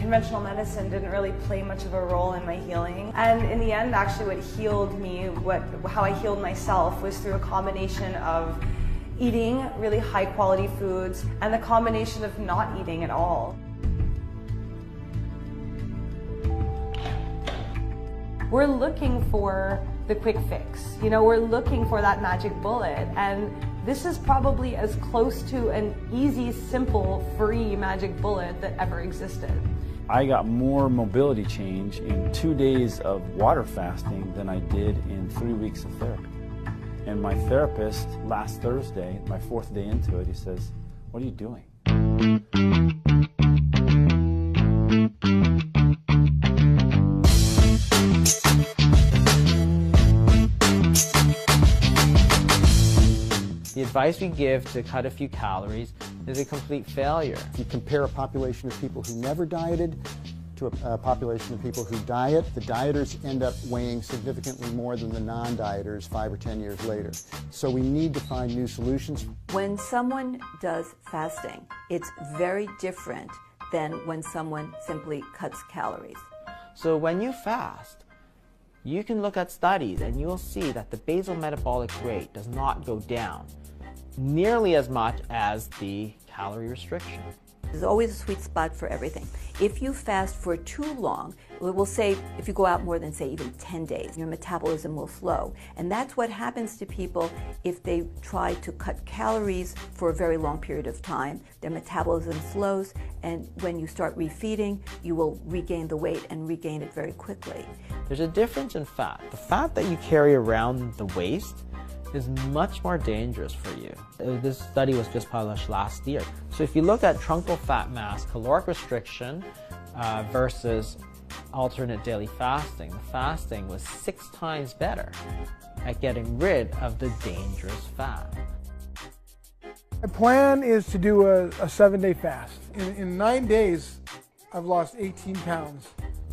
conventional medicine didn't really play much of a role in my healing. And in the end, actually what healed me, how I healed myself, was through a combination of eating really high quality foods and the combination of not eating at all. We're looking for the quick fix. You know, we're looking for that magic bullet, and this is probably as close to an easy, simple, free magic bullet that ever existed. I got more mobility change in 2 days of water fasting than I did in 3 weeks of therapy. And my therapist, last Thursday, my 4th day into it, he says, "What are you doing?" The advice we give to cut a few calories is a complete failure. If you compare a population of people who never dieted to a population of people who diet, the dieters end up weighing significantly more than the non-dieters 5 or 10 years later. So we need to find new solutions. When someone does fasting, it's very different than when someone simply cuts calories. So when you fast, you can look at studies and you'll see that the basal metabolic rate does not go down nearly as much as the calorie restriction. There's always a sweet spot for everything. If you fast for too long, we'll say if you go out more than, say, even 10 days, your metabolism will slow. And that's what happens to people if they try to cut calories for a very long period of time. Their metabolism slows, and when you start refeeding, you will regain the weight and regain it very quickly. There's a difference in fat. The fat that you carry around the waist is much more dangerous for you. This study was just published last year. So if you look at truncal fat mass, caloric restriction versus alternate daily fasting, the fasting was 6 times better at getting rid of the dangerous fat. My plan is to do a 7-day fast. In 9 days, I've lost 18 pounds.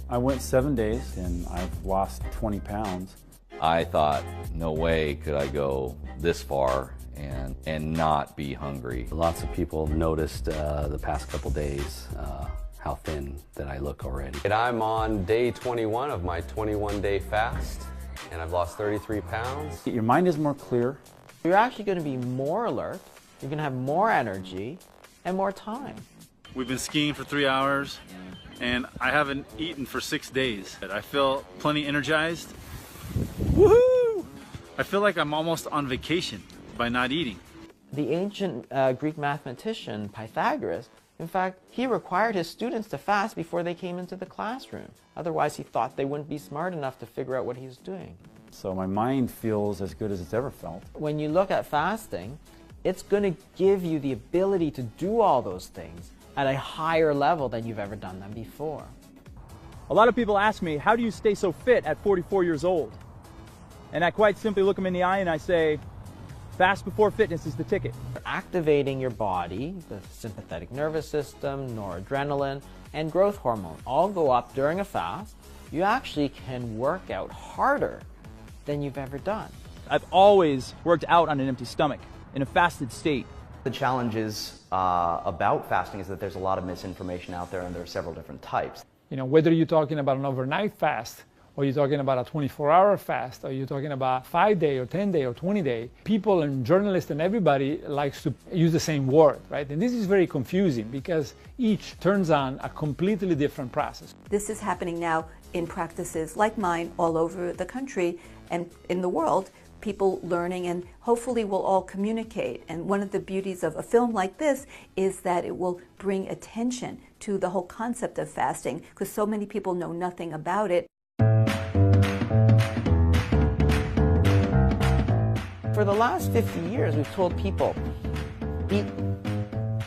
I went 7 days and I've lost 20 pounds. I thought, no way could I go this far and not be hungry. Lots of people have noticed the past couple days how thin that I look already. And I'm on day 21 of my 21-day fast, and I've lost 33 pounds. Your mind is more clear. You're actually going to be more alert, you're going to have more energy and more time. We've been skiing for 3 hours, and I haven't eaten for 6 days. I feel plenty energized. Woohoo! I feel like I'm almost on vacation by not eating. The ancient Greek mathematician Pythagoras, in fact, he required his students to fast before they came into the classroom. Otherwise, he thought they wouldn't be smart enough to figure out what he was doing. So my mind feels as good as it's ever felt. When you look at fasting, it's going to give you the ability to do all those things at a higher level than you've ever done them before. A lot of people ask me, how do you stay so fit at 44 years old? And I quite simply look them in the eye and I say, fast before fitness is the ticket. Activating your body, the sympathetic nervous system, noradrenaline, and growth hormone all go up during a fast. You actually can work out harder than you've ever done. I've always worked out on an empty stomach, in a fasted state. The challenges about fasting is that there's a lot of misinformation out there, and there are several different types. You know, whether you're talking about an overnight fast, or you're talking about a 24-hour fast, or you're talking about 5-day or 10-day or 20-day, people and journalists and everybody likes to use the same word, right? And this is very confusing because each turns on a completely different process. This is happening now in practices like mine all over the country and in the world. People learning, and hopefully we'll all communicate. And one of the beauties of a film like this is that it will bring attention to the whole concept of fasting, because so many people know nothing about it. For the last 50 years, we've told people, eat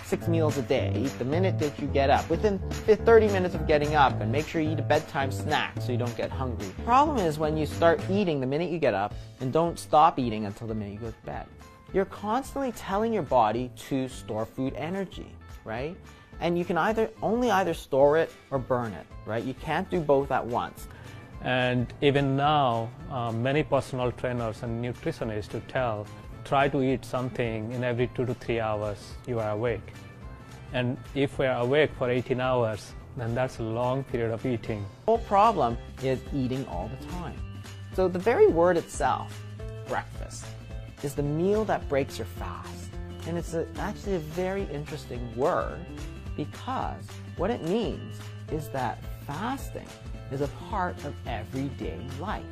6 meals a day, eat the minute that you get up, within 30 minutes of getting up, and make sure you eat a bedtime snack so you don't get hungry. The problem is when you start eating the minute you get up and don't stop eating until the minute you go to bed. You're constantly telling your body to store food energy, right? And you can only either store it or burn it, right? You can't do both at once. And even now, many personal trainers and nutritionists try to eat something in every 2 to 3 hours you are awake. And if we are awake for 18 hours, then that's a long period of eating. The whole problem is eating all the time. So the very word itself, breakfast, is the meal that breaks your fast. And it's actually a very interesting word because what it means is that fasting is a part of everyday life.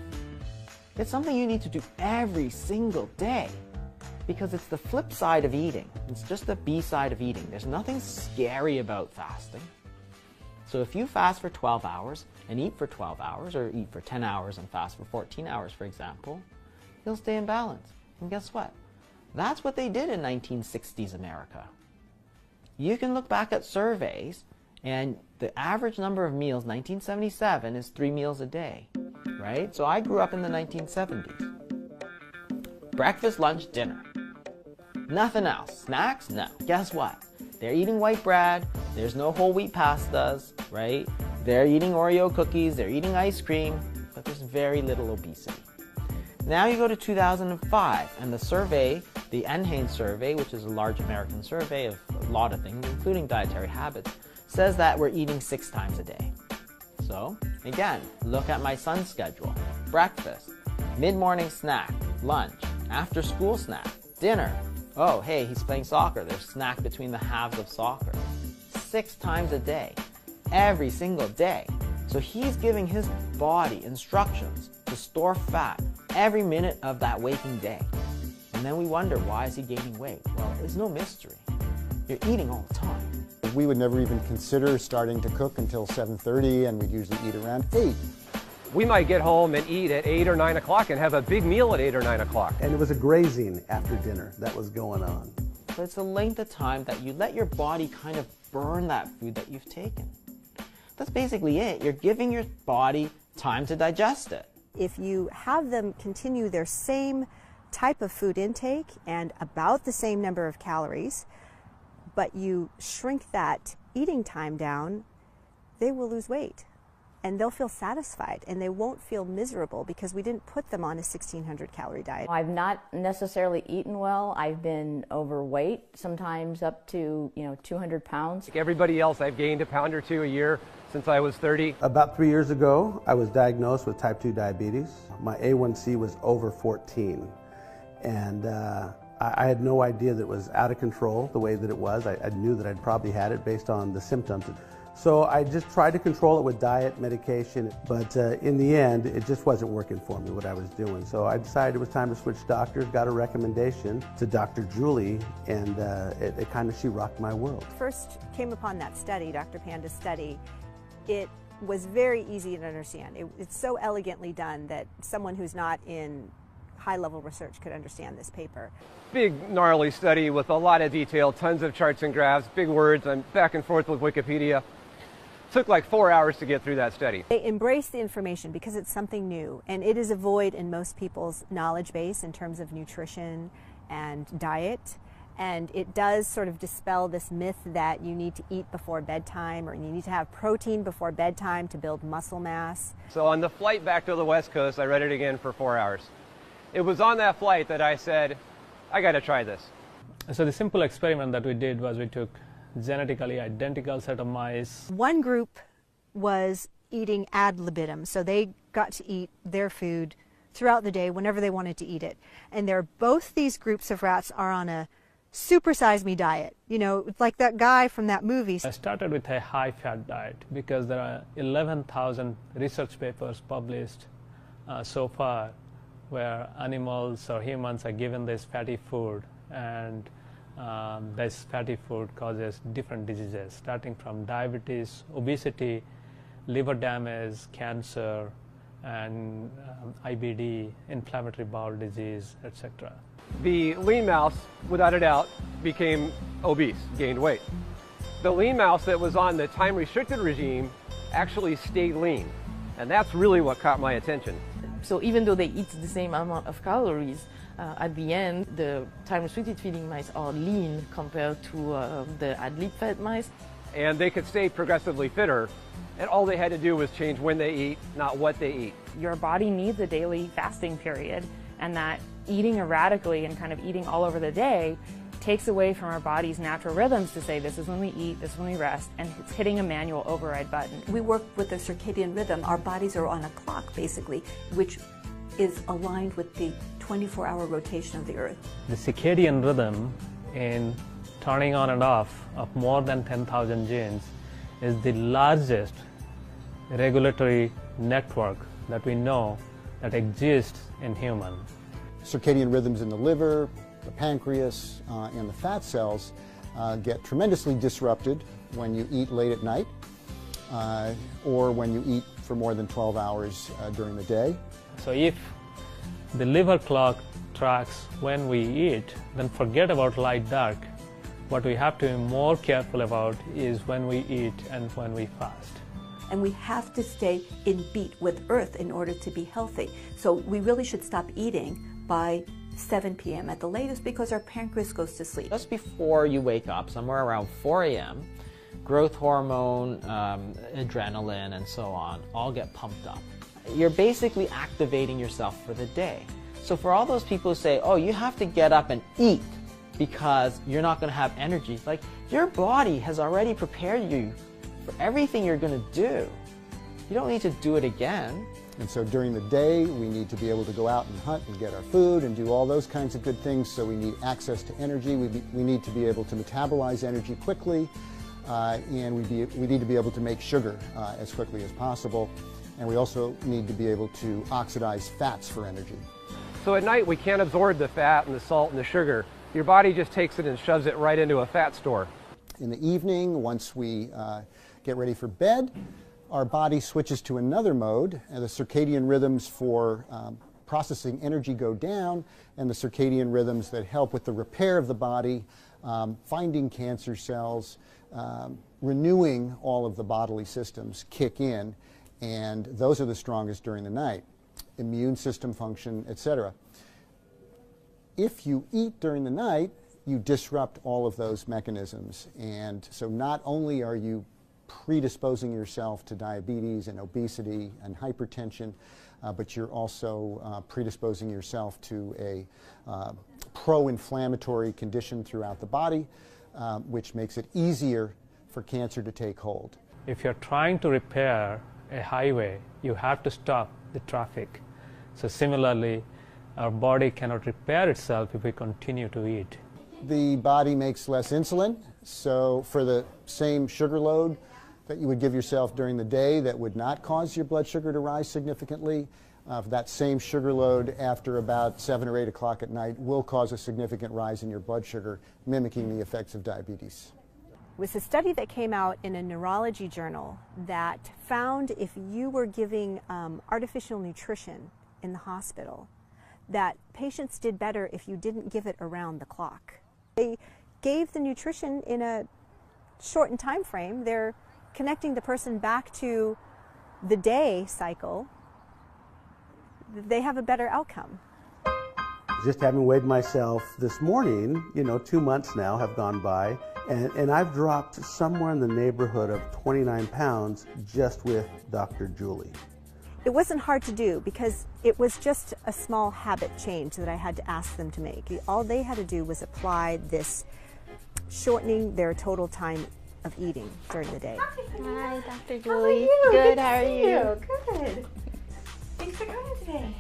It's something you need to do every single day because it's the flip side of eating. It's just the B side of eating. There's nothing scary about fasting. So if you fast for 12 hours and eat for 12 hours, or eat for 10 hours and fast for 14 hours, for example, you'll stay in balance. And guess what? That's what they did in 1960s America. You can look back at surveys, and the average number of meals, 1977, is 3 meals a day, right? So I grew up in the 1970s. Breakfast, lunch, dinner. Nothing else. Snacks? No. Guess what? They're eating white bread. There's no whole wheat pastas, right? They're eating Oreo cookies. They're eating ice cream. But there's very little obesity. Now you go to 2005, and the survey, the NHANES survey, which is a large American survey of a lot of things, including dietary habits, says that we're eating 6 times a day. So, again, look at my son's schedule. Breakfast, mid-morning snack, lunch, after-school snack, dinner. Oh, hey, he's playing soccer. There's snack between the halves of soccer. 6 times a day, every single day. So he's giving his body instructions to store fat every minute of that waking day. And then we wonder, why is he gaining weight? Well, it's no mystery. You're eating all the time. We would never even consider starting to cook until 7:30, and we'd usually eat around 8. We might get home and eat at 8 or 9 o'clock and have a big meal at 8 or 9 o'clock. And it was a grazing after dinner that was going on. But it's the length of time that you let your body kind of burn that food that you've taken. That's basically it. You're giving your body time to digest it. If you have them continue their same type of food intake and about the same number of calories, but you shrink that eating time down, they will lose weight. And they'll feel satisfied, and they won't feel miserable because we didn't put them on a 1,600 calorie diet. I've not necessarily eaten well. I've been overweight, sometimes up to 200 pounds. Like everybody else, I've gained a pound or 2 a year since I was 30. About 3 years ago, I was diagnosed with type 2 diabetes. My A1C was over 14. And I had no idea that it was out of control the way that it was. I knew that I'd probably had it based on the symptoms. So I just tried to control it with diet, medication, but in the end, it just wasn't working for me, what I was doing. So I decided it was time to switch doctors, got a recommendation to Dr. Julie, and she rocked my world. First came upon that study, Dr. Panda's study. It was very easy to understand. It's so elegantly done that someone who's not in high-level research could understand this paper. Big, gnarly study with a lot of detail, tons of charts and graphs, big words. I'm back and forth with Wikipedia. Took like 4 hours to get through that study. They embrace the information because it's something new, and it is a void in most people's knowledge base in terms of nutrition and diet. And it does sort of dispel this myth that you need to eat before bedtime or you need to have protein before bedtime to build muscle mass. So on the flight back to the West Coast, I read it again for 4 hours. It was on that flight that I said, I got to try this. So the simple experiment that we did was we took genetically identical set of mice. One group was eating ad libitum, so they got to eat their food throughout the day whenever they wanted to eat it. And both these groups of rats are on a supersize me diet, like that guy from that movie. I started with a high-fat diet because there are 11,000 research papers published so far where animals or humans are given this fatty food, and this fatty food causes different diseases, starting from diabetes, obesity, liver damage, cancer, and IBD, inflammatory bowel disease, etc. The lean mouse, without a doubt, became obese, gained weight. The lean mouse that was on the time-restricted regime actually stayed lean, and that's really what caught my attention. So even though they eat the same amount of calories, at the end, the time-restricted feeding mice are lean compared to the ad-lib fed mice. And they could stay progressively fitter, and all they had to do was change when they eat, not what they eat. Your body needs a daily fasting period, and that eating erratically and kind of eating all over the day takes away from our body's natural rhythms to say this is when we eat, this is when we rest, and it's hitting a manual override button. We work with the circadian rhythm. Our bodies are on a clock, basically, which is aligned with the 24-hour rotation of the Earth. The circadian rhythm in turning on and off of more than 10,000 genes is the largest regulatory network that we know that exists in humans. Circadian rhythms in the liver, the pancreas, and the fat cells get tremendously disrupted when you eat late at night or when you eat for more than 12 hours during the day. So if the liver clock tracks when we eat, then forget about light dark. What we have to be more careful about is when we eat and when we fast. And we have to stay in beat with Earth in order to be healthy. So we really should stop eating by 7 p.m. at the latest because our pancreas goes to sleep. Just before you wake up, somewhere around 4 a.m., growth hormone, adrenaline, and so on all get pumped up. You're basically activating yourself for the day. So for all those people who say, oh, you have to get up and eat because you're not going to have energy, like your body has already prepared you for everything you're going to do. You don't need to do it again. And so during the day, we need to be able to go out and hunt and get our food and do all those kinds of good things. So we need access to energy. We need to be able to metabolize energy quickly. And we need to be able to make sugar as quickly as possible. And we also need to be able to oxidize fats for energy. So at night, we can't absorb the fat and the salt and the sugar. Your body just takes it and shoves it right into a fat store. In the evening, once we get ready for bed, our body switches to another mode, and the circadian rhythms for processing energy go down, and the circadian rhythms that help with the repair of the body, finding cancer cells, renewing all of the bodily systems kick in, and those are the strongest during the night. Immune system function, etc. If you eat during the night, you disrupt all of those mechanisms, and so not only are you predisposing yourself to diabetes and obesity and hypertension, but you're also predisposing yourself to a pro-inflammatory condition throughout the body, which makes it easier for cancer to take hold. If you're trying to repair a highway, you have to stop the traffic. So similarly, our body cannot repair itself if we continue to eat. The body makes less insulin, so for the same sugar load that you would give yourself during the day that would not cause your blood sugar to rise significantly, that same sugar load after about 7 or 8 o'clock at night will cause a significant rise in your blood sugar, mimicking the effects of diabetes. It was a study that came out in a neurology journal that found if you were giving artificial nutrition in the hospital, that patients did better if you didn't give it around the clock. They gave the nutrition in a shortened time frame. They're connecting the person back to the day cycle. They have a better outcome. Just having weighed myself this morning, 2 months now have gone by, and I've dropped somewhere in the neighborhood of 29 pounds just with Dr. Julie. It wasn't hard to do because it was just a small habit change that I had to ask them to make. All they had to do was apply this, shortening their total time of eating during the day. Hi, Dr. Julie. How are you? Good, how are you? Good. Thanks for coming today.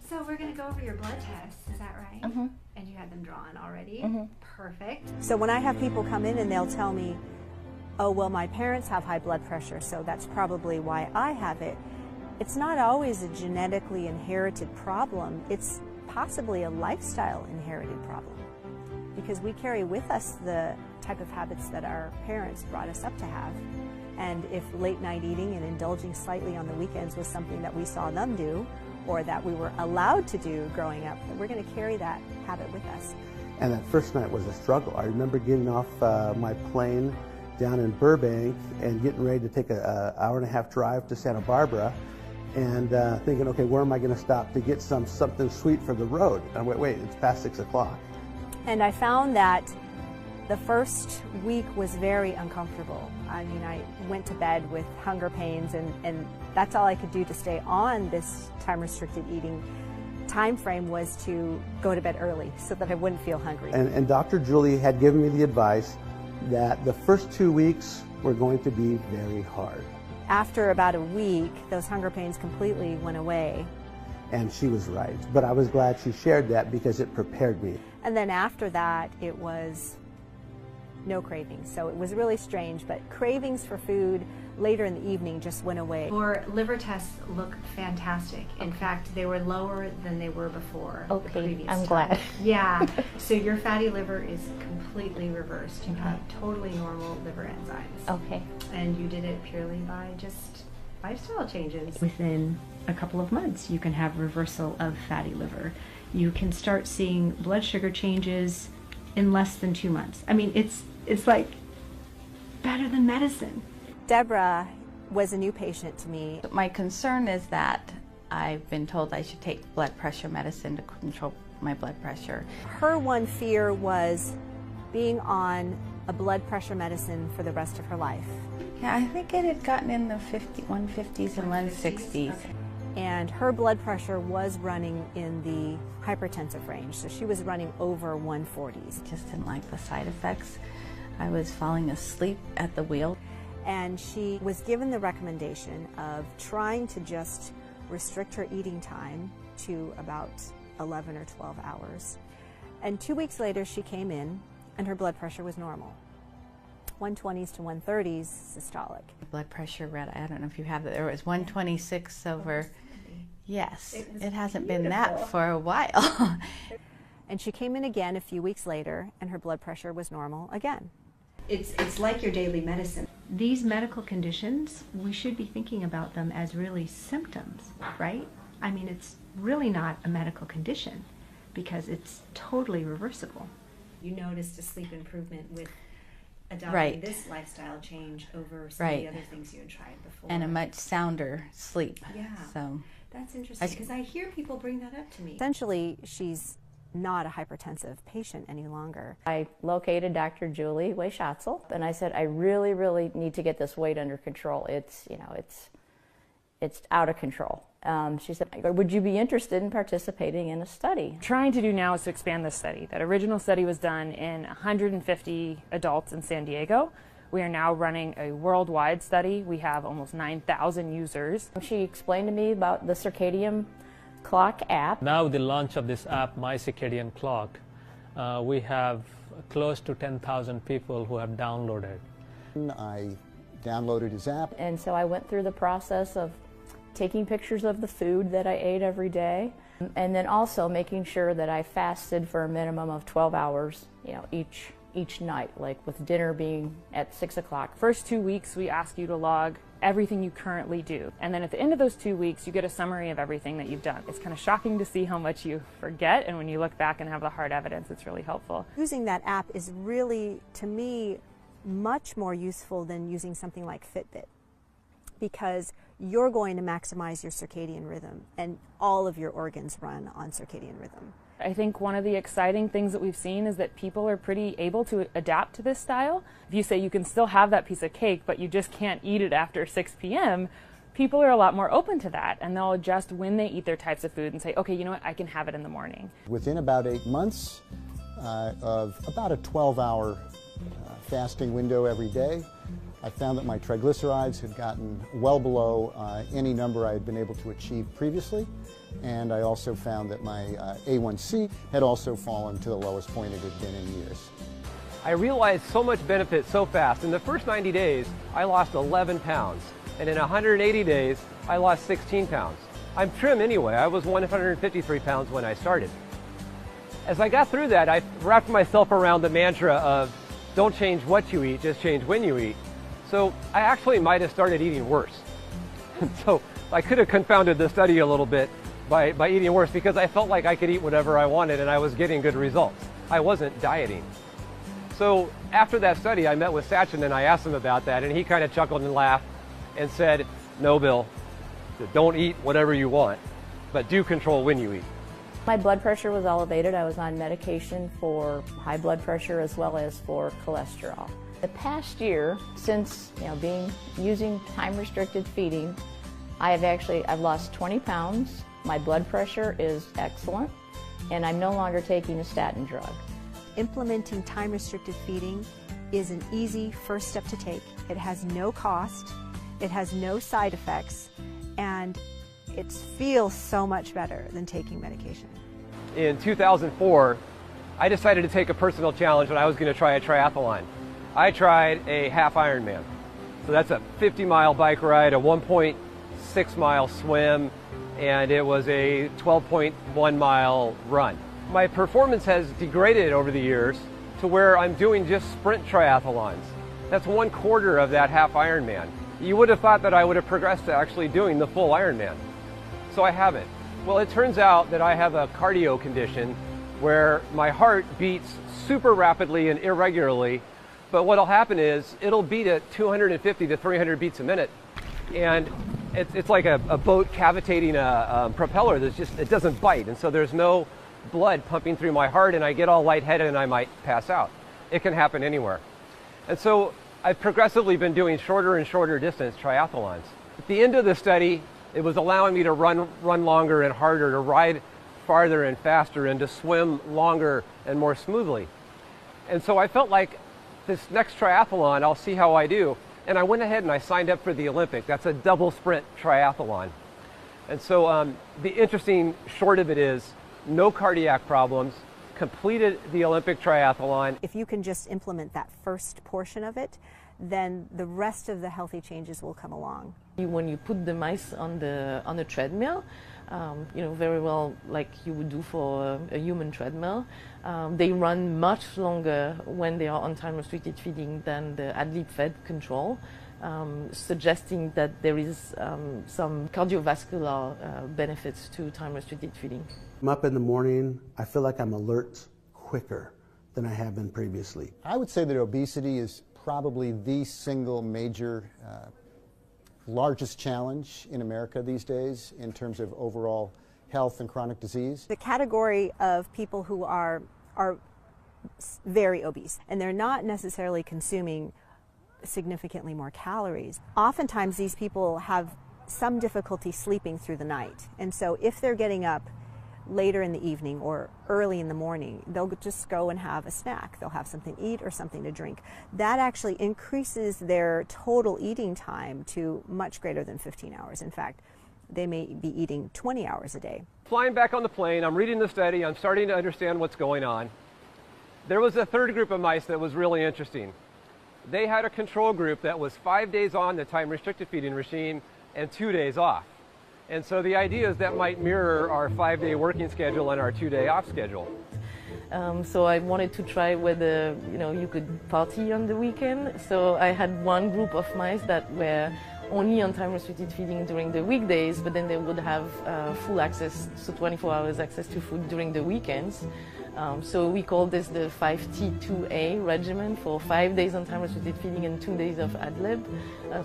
So we're going to go over your blood tests, is that right? Mm-hmm. And you had them drawn already? Mm-hmm. Perfect. So when I have people come in and they'll tell me, oh, well, my parents have high blood pressure, so that's probably why I have it. It's not always a genetically inherited problem. It's possibly a lifestyle inherited problem because we carry with us the type of habits that our parents brought us up to have. And if late night eating and indulging slightly on the weekends was something that we saw them do or that we were allowed to do growing up, then we're going to carry that habit with us. And that first night was a struggle. I remember getting off my plane down in Burbank and getting ready to take an hour-and-a-half drive to Santa Barbara and thinking, okay, where am I going to stop to get something sweet for the road? And wait, it's past 6 o'clock. And I found that the first week was very uncomfortable. I mean, I went to bed with hunger pains, and that's all I could do to stay on this time-restricted eating time frame was to go to bed early so that I wouldn't feel hungry. And Dr. Julie had given me the advice that the first 2 weeks were going to be very hard. After about a week, those hunger pains completely went away. And she was right. But I was glad she shared that because it prepared me. And then after that, it was no cravings. So it was really strange, but cravings for food later in the evening just went away. Your liver tests look fantastic. In fact, they were lower than they were before. the Okay, previous I'm time. glad. Yeah, so your fatty liver is completely reversed. You have totally normal liver enzymes. Okay. And you did it purely by just lifestyle changes. Within a couple of months, you can have reversal of fatty liver. You can start seeing blood sugar changes in less than 2 months. I mean, it's like better than medicine. Deborah was a new patient to me. My concern is that I've been told I should take blood pressure medicine to control my blood pressure. Her one fear was being on a blood pressure medicine for the rest of her life. Yeah, I think it had gotten in the 150s and 160s. And her blood pressure was running in the hypertensive range, so she was running over 140s. Just didn't like the side effects. I was falling asleep at the wheel. And she was given the recommendation of trying to just restrict her eating time to about 11 or 12 hours. And 2 weeks later, she came in and her blood pressure was normal. 120s to 130s systolic. Blood pressure read, I don't know if you have it, there was 126 over, yes, it hasn't been that for a while. And she came in again a few weeks later and her blood pressure was normal again. It's like your daily medicine. These medical conditions, we should be thinking about them as really symptoms, right? I mean, it's really not a medical condition because it's totally reversible. You noticed a sleep improvement with adopting this lifestyle change over some of the other things you had tried before. And a much sounder sleep. Yeah, so that's interesting because I hear people bring that up to me. Essentially, she's not a hypertensive patient any longer. I located Dr. Julie Weishatzel and I said, I really, really need to get this weight under control. It's out of control. She said, would you be interested in participating in a study? Trying to do now is to expand this study. That original study was done in 150 adults in San Diego. We are now running a worldwide study. We have almost 9,000 users. She explained to me about the circadian clock app. Now with the launch of this app, My Circadian Clock, we have close to 10,000 people who have downloaded. I downloaded his app. And so I went through the process of taking pictures of the food that I ate every day, and then also making sure that I fasted for a minimum of 12 hours, each night, like with dinner being at 6 o'clock. First 2 weeks, we ask you to log everything you currently do. And then at the end of those 2 weeks, you get a summary of everything that you've done. It's kind of shocking to see how much you forget, and when you look back and have the hard evidence, it's really helpful. Using that app is really, to me, much more useful than using something like Fitbit, because you're going to maximize your circadian rhythm, and all of your organs run on circadian rhythm. I think one of the exciting things that we've seen is that people are pretty able to adapt to this style. If you say you can still have that piece of cake, but you just can't eat it after 6 p.m., people are a lot more open to that, and they'll adjust when they eat their types of food and say, okay, you know what, I can have it in the morning. Within about 8 months of about a 12-hour fasting window every day, I found that my triglycerides had gotten well below any number I had been able to achieve previously, and I also found that my A1C had also fallen to the lowest point it had been in years. I realized so much benefit so fast. In the first 90 days, I lost 11 pounds, and in 180 days, I lost 16 pounds. I'm trim anyway. I was 153 pounds when I started. As I got through that, I wrapped myself around the mantra of don't change what you eat, just change when you eat. So I actually might have started eating worse. So I could have confounded the study a little bit by eating worse because I felt like I could eat whatever I wanted and I was getting good results. I wasn't dieting. So after that study, I met with Sachin and I asked him about that, and he kind of chuckled and laughed and said, no, Bill, don't eat whatever you want, but do control when you eat. My blood pressure was elevated. I was on medication for high blood pressure as well as for cholesterol. The past year, since using time-restricted feeding, I've lost 20 pounds My blood pressure is excellent, and I'm no longer taking a statin drug. Implementing time-restricted feeding is an easy first step to take. It has no cost, it has no side effects, and it feels so much better than taking medication. In 2004, I decided to take a personal challenge and I was going to try a triathlon. I tried a half Ironman. So that's a 50-mile bike ride, a 1.6-mile swim, and it was a 12.1-mile run. My performance has degraded over the years to where I'm doing just sprint triathlons. That's 1/4 of that half Ironman. You would have thought that I would have progressed to actually doing the full Ironman. So I haven't. Well, it turns out that I have a cardio condition where my heart beats super rapidly and irregularly, but what'll happen is it'll beat at 250 to 300 beats a minute, and it's like a boat cavitating a propeller that's just, it doesn't bite, and so there's no blood pumping through my heart, and I get all lightheaded and I might pass out. It can happen anywhere. And so I've progressively been doing shorter and shorter distance triathlons. At the end of the study, it was allowing me to run longer and harder, to ride farther and faster, and to swim longer and more smoothly. And so I felt like this next triathlon, I'll see how I do. And I went ahead and I signed up for the Olympic. That's a double sprint triathlon. And so the interesting short of it is no cardiac problems, completed the Olympic triathlon. If you can just implement that first portion of it, then the rest of the healthy changes will come along. When you put the mice on the treadmill, very well like you would do for a human treadmill, they run much longer when they are on time-restricted feeding than the ad-lib-fed control, suggesting that there is some cardiovascular benefits to time-restricted feeding. I'm up in the morning, I feel like I'm alert quicker than I have been previously. I would say that obesity is probably the single major largest challenge in America these days in terms of overall health and chronic disease. The category of people who are very obese, and they're not necessarily consuming significantly more calories. Oftentimes these people have some difficulty sleeping through the night, and so if they're getting up later in the evening or early in the morning, they'll just go and have a snack. They'll have something to eat or something to drink. That actually increases their total eating time to much greater than 15 hours. In fact, they may be eating 20 hours a day. Flying back on the plane, I'm reading the study, I'm starting to understand what's going on. There was a third group of mice that was really interesting. They had a control group that was 5 days on the time-restricted feeding regime and 2 days off. And so the idea is that might mirror our 5-day working schedule and our 2-day off schedule. So I wanted to try whether you could party on the weekend. So I had one group of mice that were only on time-restricted feeding during the weekdays, but then they would have full access, so 24 hours access to food during the weekends. So we call this the 5T2A regimen for 5 days on time-restricted feeding and 2 days of ad-lib,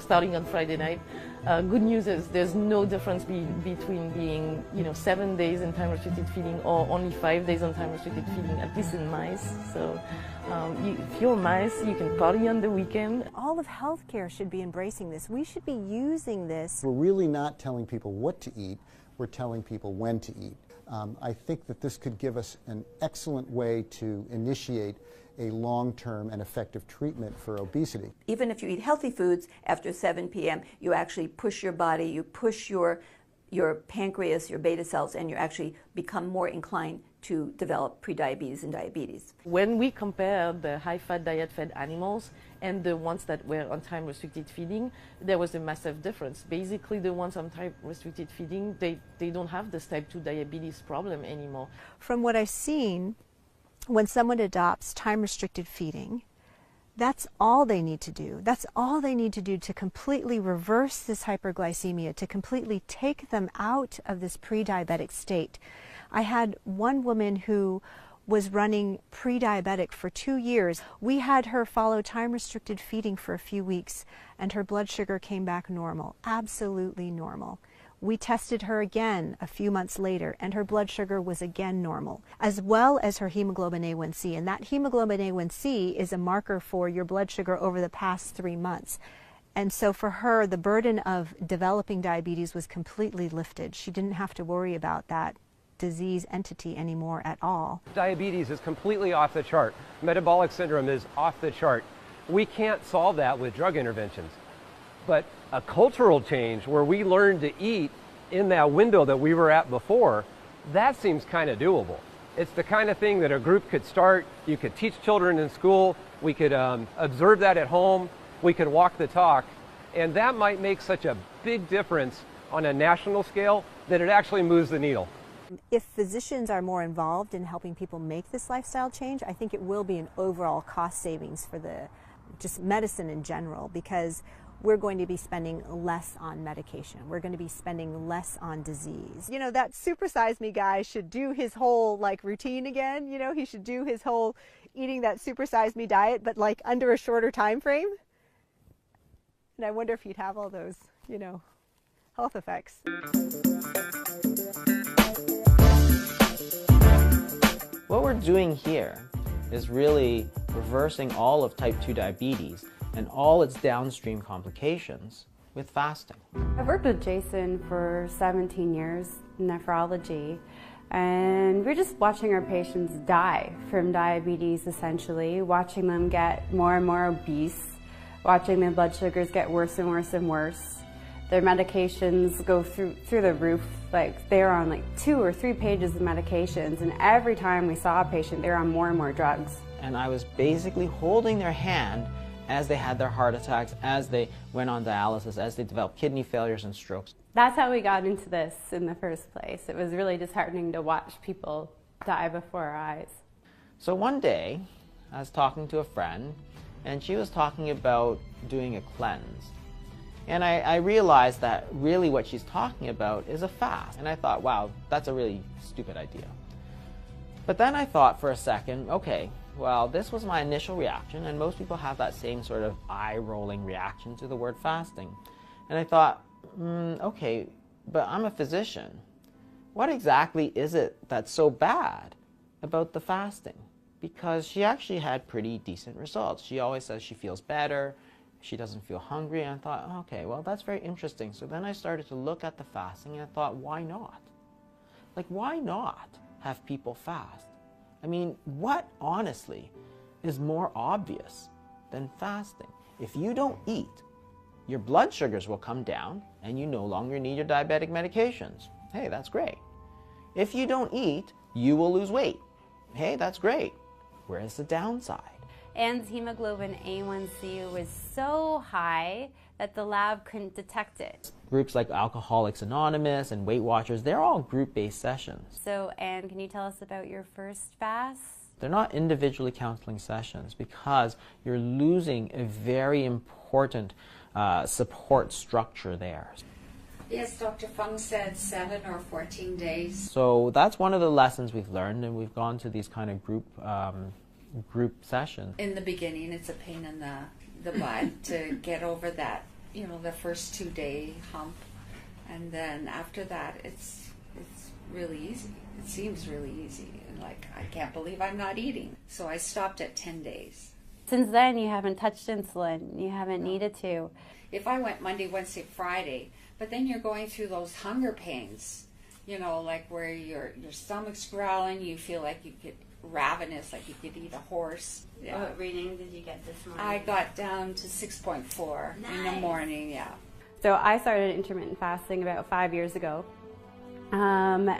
starting on Friday night. Good news is there's no difference between being 7 days in time-restricted feeding or only 5 days on time-restricted feeding, at least in mice. So if you're mice, you can party on the weekend. All of healthcare should be embracing this. We should be using this. We're really not telling people what to eat, we're telling people when to eat. I think that this could give us an excellent way to initiate a long-term and effective treatment for obesity. Even if you eat healthy foods after 7 p.m., you actually push your body, you push your pancreas, your beta cells, and you actually become more inclined to develop prediabetes and diabetes. When we compare the high-fat diet-fed animals and the ones that were on time-restricted feeding, there was a massive difference. Basically, the ones on time-restricted feeding, they don't have this type 2 diabetes problem anymore. From what I've seen, when someone adopts time-restricted feeding, that's all they need to do. That's all they need to do to completely reverse this hyperglycemia, to completely take them out of this pre-diabetic state. I had one woman who was running pre-diabetic for 2 years. We had her follow time-restricted feeding for a few weeks, and her blood sugar came back normal, absolutely normal. We tested her again a few months later, and her blood sugar was again normal, as well as her hemoglobin A1C. And that hemoglobin A1C is a marker for your blood sugar over the past 3 months. And so for her, the burden of developing diabetes was completely lifted. She didn't have to worry about that disease entity anymore at all. Diabetes is completely off the chart. Metabolic syndrome is off the chart. We can't solve that with drug interventions. But a cultural change where we learn to eat in that window that we were at before, that seems kind of doable. It's the kind of thing that a group could start. You could teach children in school. We could observe that at home. We could walk the talk. And that might make such a big difference on a national scale that it actually moves the needle. If physicians are more involved in helping people make this lifestyle change, I think it will be an overall cost savings for just medicine in general, because we're going to be spending less on medication. We're going to be spending less on disease. You know, that Super Size Me guy should do his whole routine again. You know, he should do his whole eating that Super Size Me diet, but under a shorter time frame. And I wonder if he'd have all those, health effects. What we're doing here is really reversing all of type 2 diabetes and all its downstream complications with fasting. I've worked with Jason for 17 years in nephrology, and we're just watching our patients die from diabetes, essentially, watching them get more and more obese, watching their blood sugars get worse and worse and worse. Their medications go through the roof. They're on 2 or 3 pages of medications, and every time we saw a patient, they're on more and more drugs. And I was basically holding their hand as they had their heart attacks, as they went on dialysis, as they developed kidney failures and strokes. That's how we got into this in the first place. It was really disheartening to watch people die before our eyes. So one day, I was talking to a friend, and she was talking about doing a cleanse. And I realized that really what she's talking about is a fast. And I thought, wow, that's a really stupid idea. But then I thought for a second, okay, well, this was my initial reaction, and most people have that same sort of eye-rolling reaction to the word fasting. And I thought, okay, but I'm a physician. What exactly is it that's so bad about the fasting? Because she actually had pretty decent results. She always says she feels better, she doesn't feel hungry, and I thought, okay, well, that's very interesting. So then I started to look at the fasting, and I thought, why not? Why not have people fast? I mean, what, honestly, is more obvious than fasting? If you don't eat, your blood sugars will come down, and you no longer need your diabetic medications. Hey, that's great. If you don't eat, you will lose weight. Hey, that's great. Where's the downside? Anne's hemoglobin A1C was so high that the lab couldn't detect it. Groups like Alcoholics Anonymous and Weight Watchers, they're all group-based sessions. So, Anne, can you tell us about your first fast? They're not individually counseling sessions because you're losing a very important support structure there. Yes, Dr. Fung said 7 or 14 days. So that's one of the lessons we've learned, and we've gone to these kind of group sessions. In the beginning, it's a pain in the butt to get over that, the first 2-day hump, and then after that, it's really easy. It seems really easy, and I can't believe I'm not eating. So I stopped at 10 days. Since then, you haven't touched insulin. You haven't needed to. If I went Monday, Wednesday, Friday, but then you're going through those hunger pains, where your stomach's growling, you feel like you get ravenous, like you could eat a horse. Yeah. What reading did you get this morning? I got down to 6.4 in the morning, yeah. So I started intermittent fasting about 5 years ago.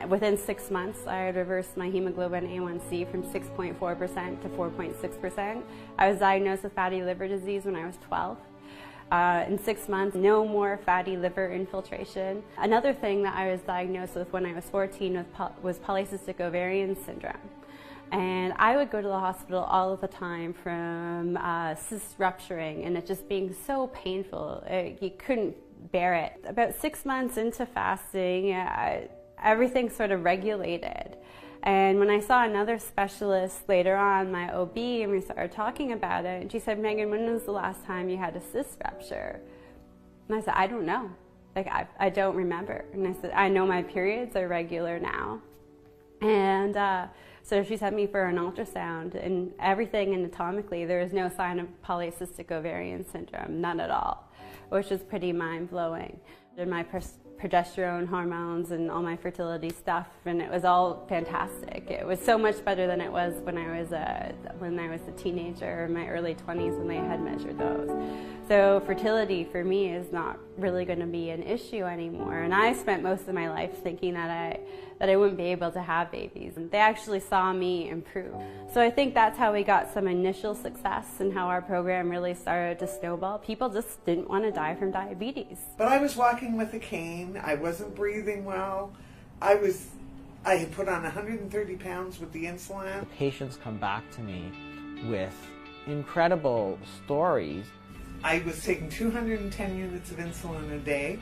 Within 6 months, I had reversed my hemoglobin A1C from 6.4% to 4.6%. I was diagnosed with fatty liver disease when I was 12. In 6 months, no more fatty liver infiltration. Another thing that I was diagnosed with when I was 14 was polycystic ovarian syndrome. And I would go to the hospital all of the time from cyst rupturing and it just being so painful. You couldn't bear it. About 6 months into fasting, everything sort of regulated. And when I saw another specialist later on, my OB, and we started talking about it, and she said, Megan, when was the last time you had a cyst rupture? And I said, I don't know. I don't remember. And I said, I know my periods are regular now. And So she sent me for an ultrasound, and everything anatomically, there was no sign of polycystic ovarian syndrome, none at all, which was pretty mind-blowing. And my progesterone hormones and all my fertility stuff, and it was all fantastic. It was so much better than it was when I was a teenager, in my early 20s, when they had measured those. So fertility for me is not really going to be an issue anymore. And I spent most of my life thinking that I wouldn't be able to have babies. And they actually saw me improve. So I think that's how we got some initial success and how our program really started to snowball. People just didn't want to die from diabetes. But I was walking with a cane. I wasn't breathing well. I had put on 130 pounds with the insulin. The patients come back to me with incredible stories. I was taking 210 units of insulin a day.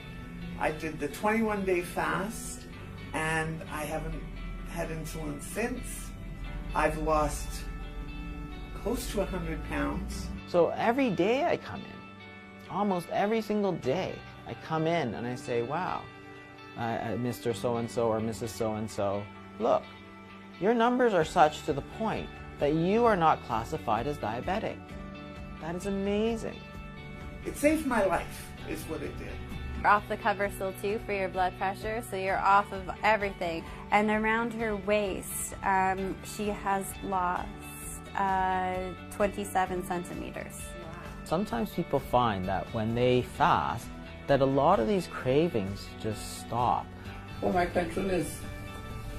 I did the 21-day fast, and I haven't had insulin since. I've lost close to 100 pounds. So every day I come in, almost every single day, I come in and I say, wow, Mr. So-and-so or Mrs. So-and-so, look, your numbers are such to the point that you are not classified as diabetic. That is amazing. It saved my life, is what it did. You're off the cover still too for your blood pressure, so you're off of everything. And around her waist, she has lost 27 centimeters. Sometimes people find that when they fast, that a lot of these cravings just stop. Well, my control is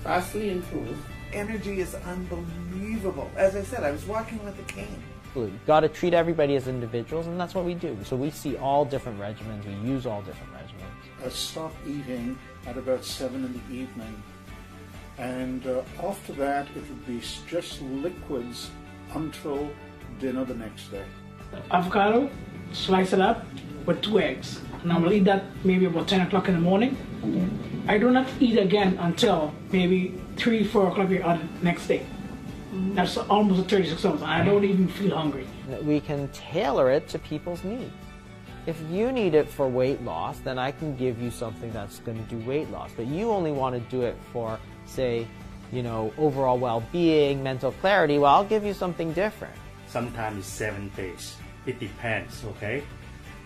vastly improved. Energy is unbelievable. As I said, I was walking with a cane. You've got to treat everybody as individuals, and that's what we do. So we see all different regimens, we use all different regimens. I stopped eating at about 7 in the evening, and after that it would be just liquids until dinner the next day. Avocado, slice it up with 2 eggs. And I will eat that maybe about 10 o'clock in the morning. I do not eat again until maybe 3, 4 o'clock the next day. That's almost 36 hours. I don't even feel hungry. We can tailor it to people's needs. If you need it for weight loss, then I can give you something that's going to do weight loss. But you only want to do it for, say, overall well-being, mental clarity. Well, I'll give you something different. Sometimes it's 7 days. It depends, okay?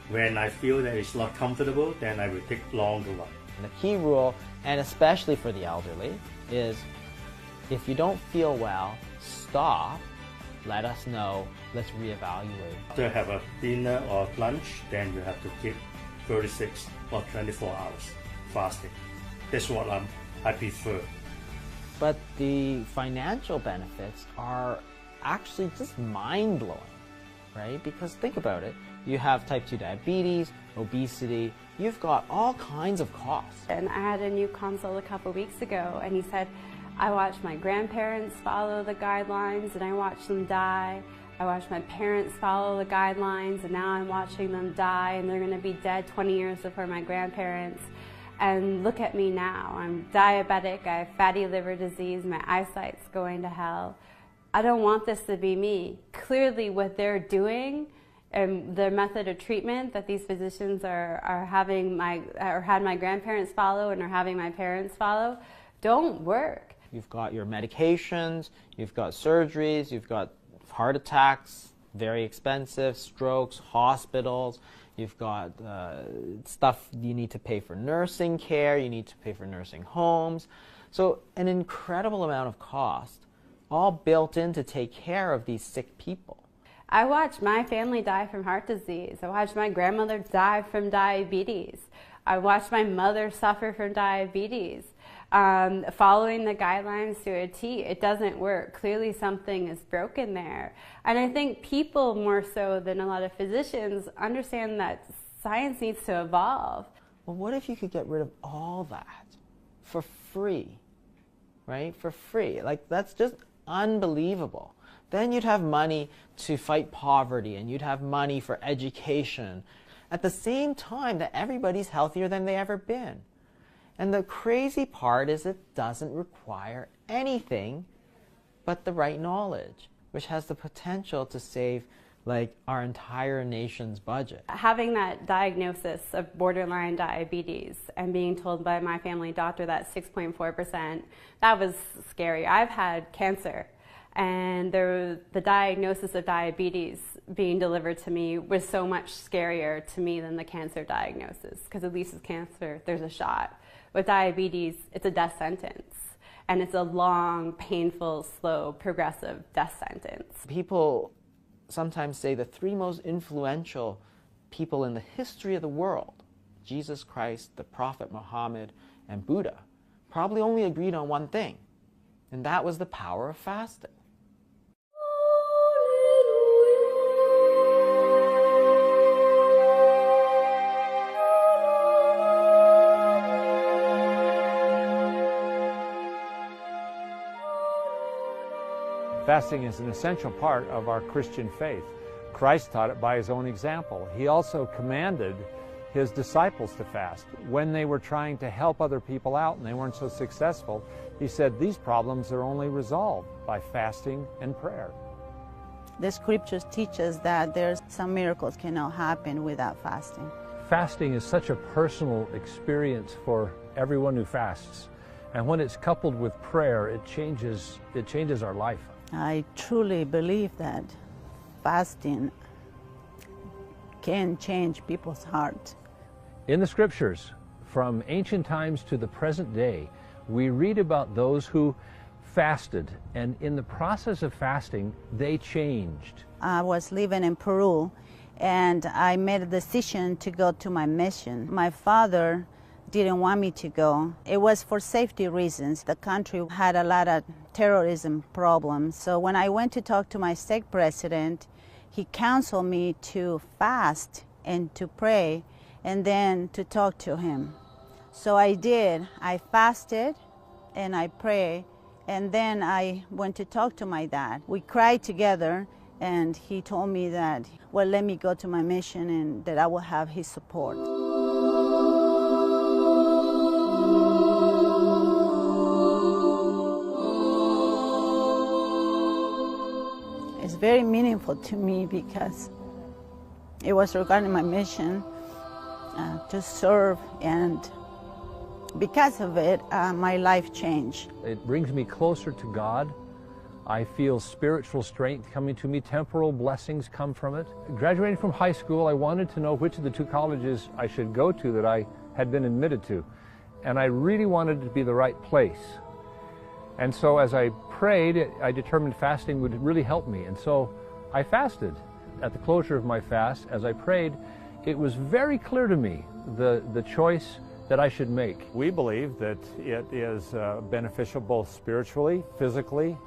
When I feel that it's not comfortable, then I will take longer one. And the key rule, and especially for the elderly, is if you don't feel well, stop, let us know, let's reevaluate. After you have a dinner or lunch, then you have to keep 36 or 24 hours fasting. That's what I prefer. But the financial benefits are actually just mind-blowing, right? Because think about it, you have type 2 diabetes, obesity, you've got all kinds of costs. And I had a new consult a couple weeks ago, and he said, I watched my grandparents follow the guidelines and I watched them die. I watched my parents follow the guidelines and now I'm watching them die, and they're going to be dead 20 years before my grandparents. And look at me now. I'm diabetic, I have fatty liver disease, my eyesight's going to hell. I don't want this to be me. Clearly what they're doing and the method of treatment that these physicians are having had my grandparents follow and are having my parents follow don't work. You've got your medications, you've got surgeries, you've got heart attacks, very expensive, strokes, hospitals, you've got stuff you need to pay for nursing care, you need to pay for nursing homes. So an incredible amount of cost, all built in to take care of these sick people. I watched my family die from heart disease. I watched my grandmother die from diabetes. I watched my mother suffer from diabetes. Following the guidelines to a T, it doesn't work. Clearly something is broken there. And I think people, more so than a lot of physicians, understand that science needs to evolve. Well, what if you could get rid of all that for free, right? For free. Like, that's just unbelievable. Then you'd have money to fight poverty, and you'd have money for education at the same time that everybody's healthier than they ever been. And the crazy part is it doesn't require anything but the right knowledge, which has the potential to save like our entire nation's budget. Having that diagnosis of borderline diabetes and being told by my family doctor that 6.4%, that was scary. I've had cancer, and the diagnosis of diabetes being delivered to me was so much scarier to me than the cancer diagnosis, because at least with cancer, there's a shot. With diabetes, it's a death sentence, and it's a long, painful, slow, progressive death sentence. People sometimes say the three most influential people in the history of the world, Jesus Christ, the Prophet Muhammad, and Buddha, probably only agreed on one thing, and that was the power of fasting. Fasting is an essential part of our Christian faith. Christ taught it by his own example. He also commanded his disciples to fast. When they were trying to help other people out and they weren't so successful, he said these problems are only resolved by fasting and prayer. The scriptures teach us that there's some miracles cannot happen without fasting. Fasting is such a personal experience for everyone who fasts. And when it's coupled with prayer, it changes our life. I truly believe that fasting can change people's heart. In the scriptures, from ancient times to the present day, we read about those who fasted, and in the process of fasting, they changed. I was living in Peru, and I made a decision to go to my mission. My father didn't want me to go. It was for safety reasons. The country had a lot of terrorism problems. So when I went to talk to my stake president, he counseled me to fast and to pray and then to talk to him. So I did. I fasted and I prayed, and then I went to talk to my dad. We cried together, and he told me that, well, let me go to my mission and that I will have his support. It's very meaningful to me because it was regarding my mission to serve, and because of it, my life changed. It brings me closer to God. I feel spiritual strength coming to me. Temporal blessings come from it. Graduating from high school, I wanted to know which of the two colleges I should go to that I had been admitted to. And I really wanted it to be the right place. And so as I prayed, I determined fasting would really help me. And so I fasted. At the closure of my fast, as I prayed, it was very clear to me the choice that I should make. We believe that it is beneficial both spiritually, physically,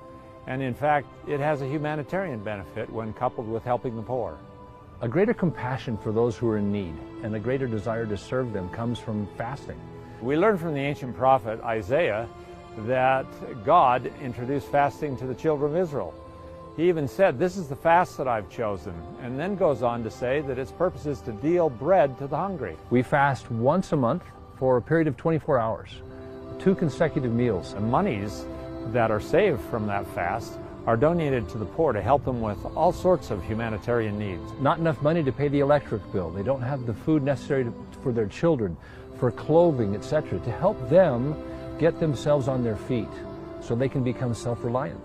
and in fact, it has a humanitarian benefit when coupled with helping the poor. A greater compassion for those who are in need and a greater desire to serve them comes from fasting. We learn from the ancient prophet Isaiah that God introduced fasting to the children of Israel. He even said, "This is the fast that I've chosen," and then goes on to say that its purpose is to deal bread to the hungry. We fast once a month for a period of 24 hours, 2 consecutive meals. And monies that are saved from that fast are donated to the poor to help them with all sorts of humanitarian needs. Not enough money to pay the electric bill. They don't have the food necessary for their children, for clothing, etc., to help them get themselves on their feet so they can become self-reliant.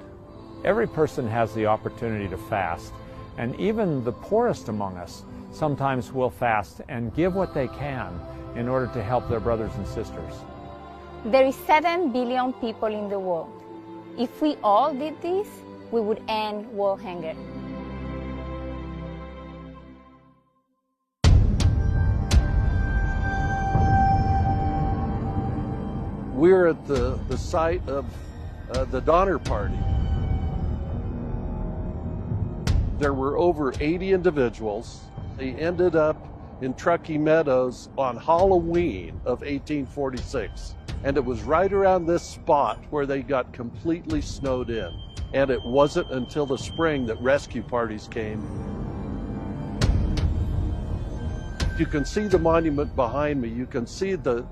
Every person has the opportunity to fast, and even the poorest among us sometimes will fast and give what they can in order to help their brothers and sisters. There is 7 billion people in the world. If we all did this, we would end world hunger. We're at the site of the Donner Party. There were over 80 individuals. They ended up in Truckee Meadows on Halloween of 1846. And it was right around this spot where they got completely snowed in. And it wasn't until the spring that rescue parties came. You can see the monument behind me. You can see the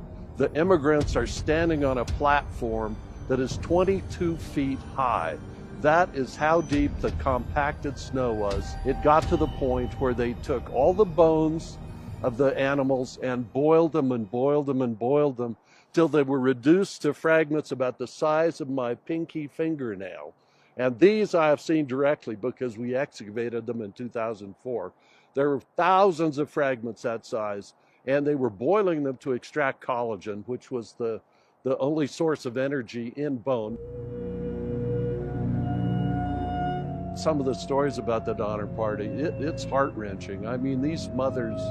immigrants are standing on a platform that is 22 feet high. That is how deep the compacted snow was. It got to the point where they took all the bones of the animals and boiled them and boiled them and boiled them till they were reduced to fragments about the size of my pinky fingernail. And these I have seen directly because we excavated them in 2004. There were thousands of fragments that size, and they were boiling them to extract collagen, which was the only source of energy in bone. Some of the stories about the Donner Party, it's heart-wrenching. I mean, these mothers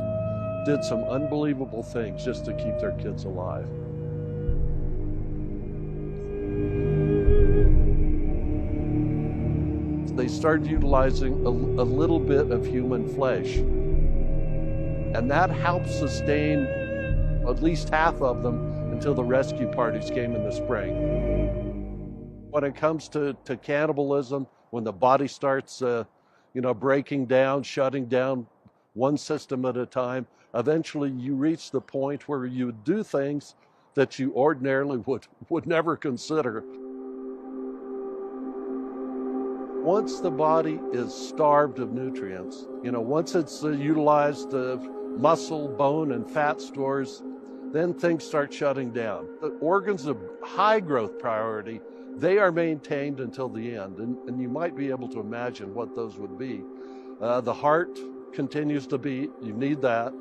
did some unbelievable things just to keep their kids alive. They started utilizing a little bit of human flesh, and that helped sustain at least half of them until the rescue parties came in the spring. When it comes to cannibalism, when the body starts breaking down, shutting down one system at a time, eventually you reach the point where you do things that you ordinarily would never consider. Once the body is starved of nutrients, once it's utilized muscle, bone, and fat stores, then things start shutting down. The organs of high growth priority, they are maintained until the end, and you might be able to imagine what those would be. The heart continues to beat, you need that.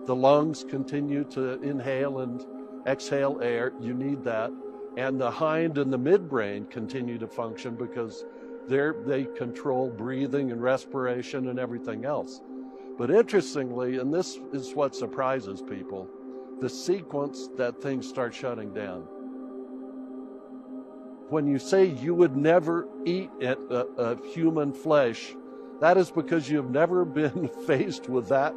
The lungs continue to inhale and exhale air, you need that. And the hind and the midbrain continue to function because they control breathing and respiration and everything else. But interestingly, and this is what surprises people, the sequence that things start shutting down. When you say you would never eat human flesh, that is because you've never been faced with that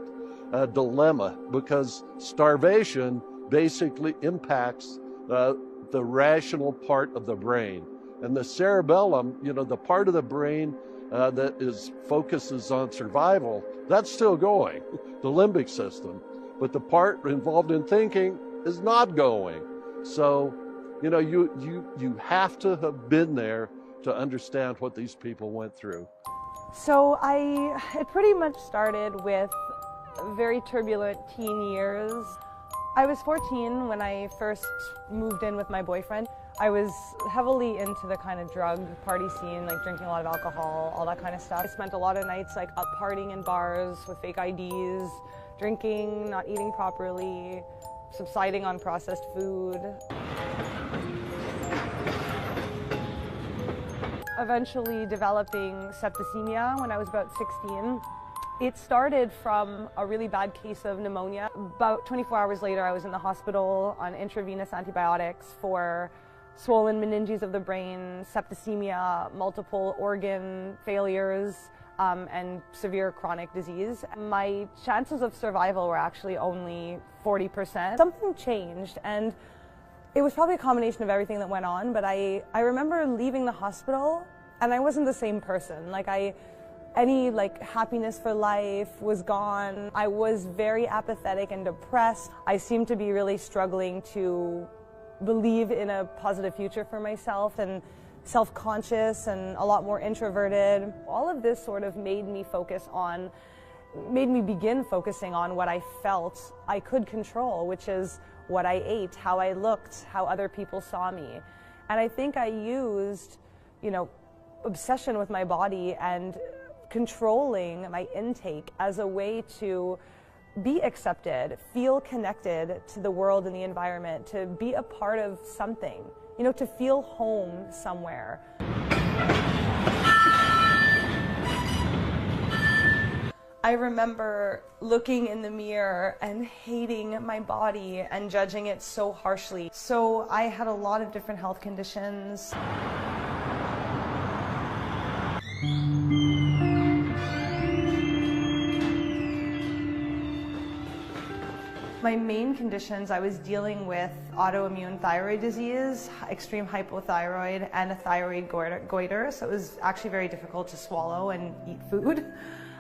dilemma, because starvation basically impacts the rational part of the brain. And the cerebellum, the part of the brain that focuses on survival, that's still going, the limbic system. But the part involved in thinking is not going. So, you have to have been there to understand what these people went through. So it pretty much started with very turbulent teen years. I was 14 when I first moved in with my boyfriend. I was heavily into the kind of drug party scene, like drinking a lot of alcohol, all that kind of stuff. I spent a lot of nights like up partying in bars with fake IDs, drinking, not eating properly, subsiding on processed food. Eventually developing septicemia when I was about 16. It started from a really bad case of pneumonia. About 24 hours later, I was in the hospital on intravenous antibiotics for swollen meninges of the brain, septicemia, multiple organ failures, and severe chronic disease. My chances of survival were actually only 40%. Something changed, and it was probably a combination of everything that went on, but I remember leaving the hospital and I wasn't the same person. Any happiness for life was gone. I was very apathetic and depressed. I seemed to be really struggling to believe in a positive future for myself, and self-conscious and a lot more introverted. All of this sort of made me begin focusing on what I felt I could control, which is what I ate, how I looked, how other people saw me. And I think I used, obsession with my body and controlling my intake as a way to be accepted, feel connected to the world and the environment, to be a part of something, to feel home somewhere. I remember looking in the mirror and hating my body and judging it so harshly. So I had a lot of different health conditions. My main conditions, I was dealing with autoimmune thyroid disease, extreme hypothyroid, and a thyroid goiter, so it was actually very difficult to swallow and eat food.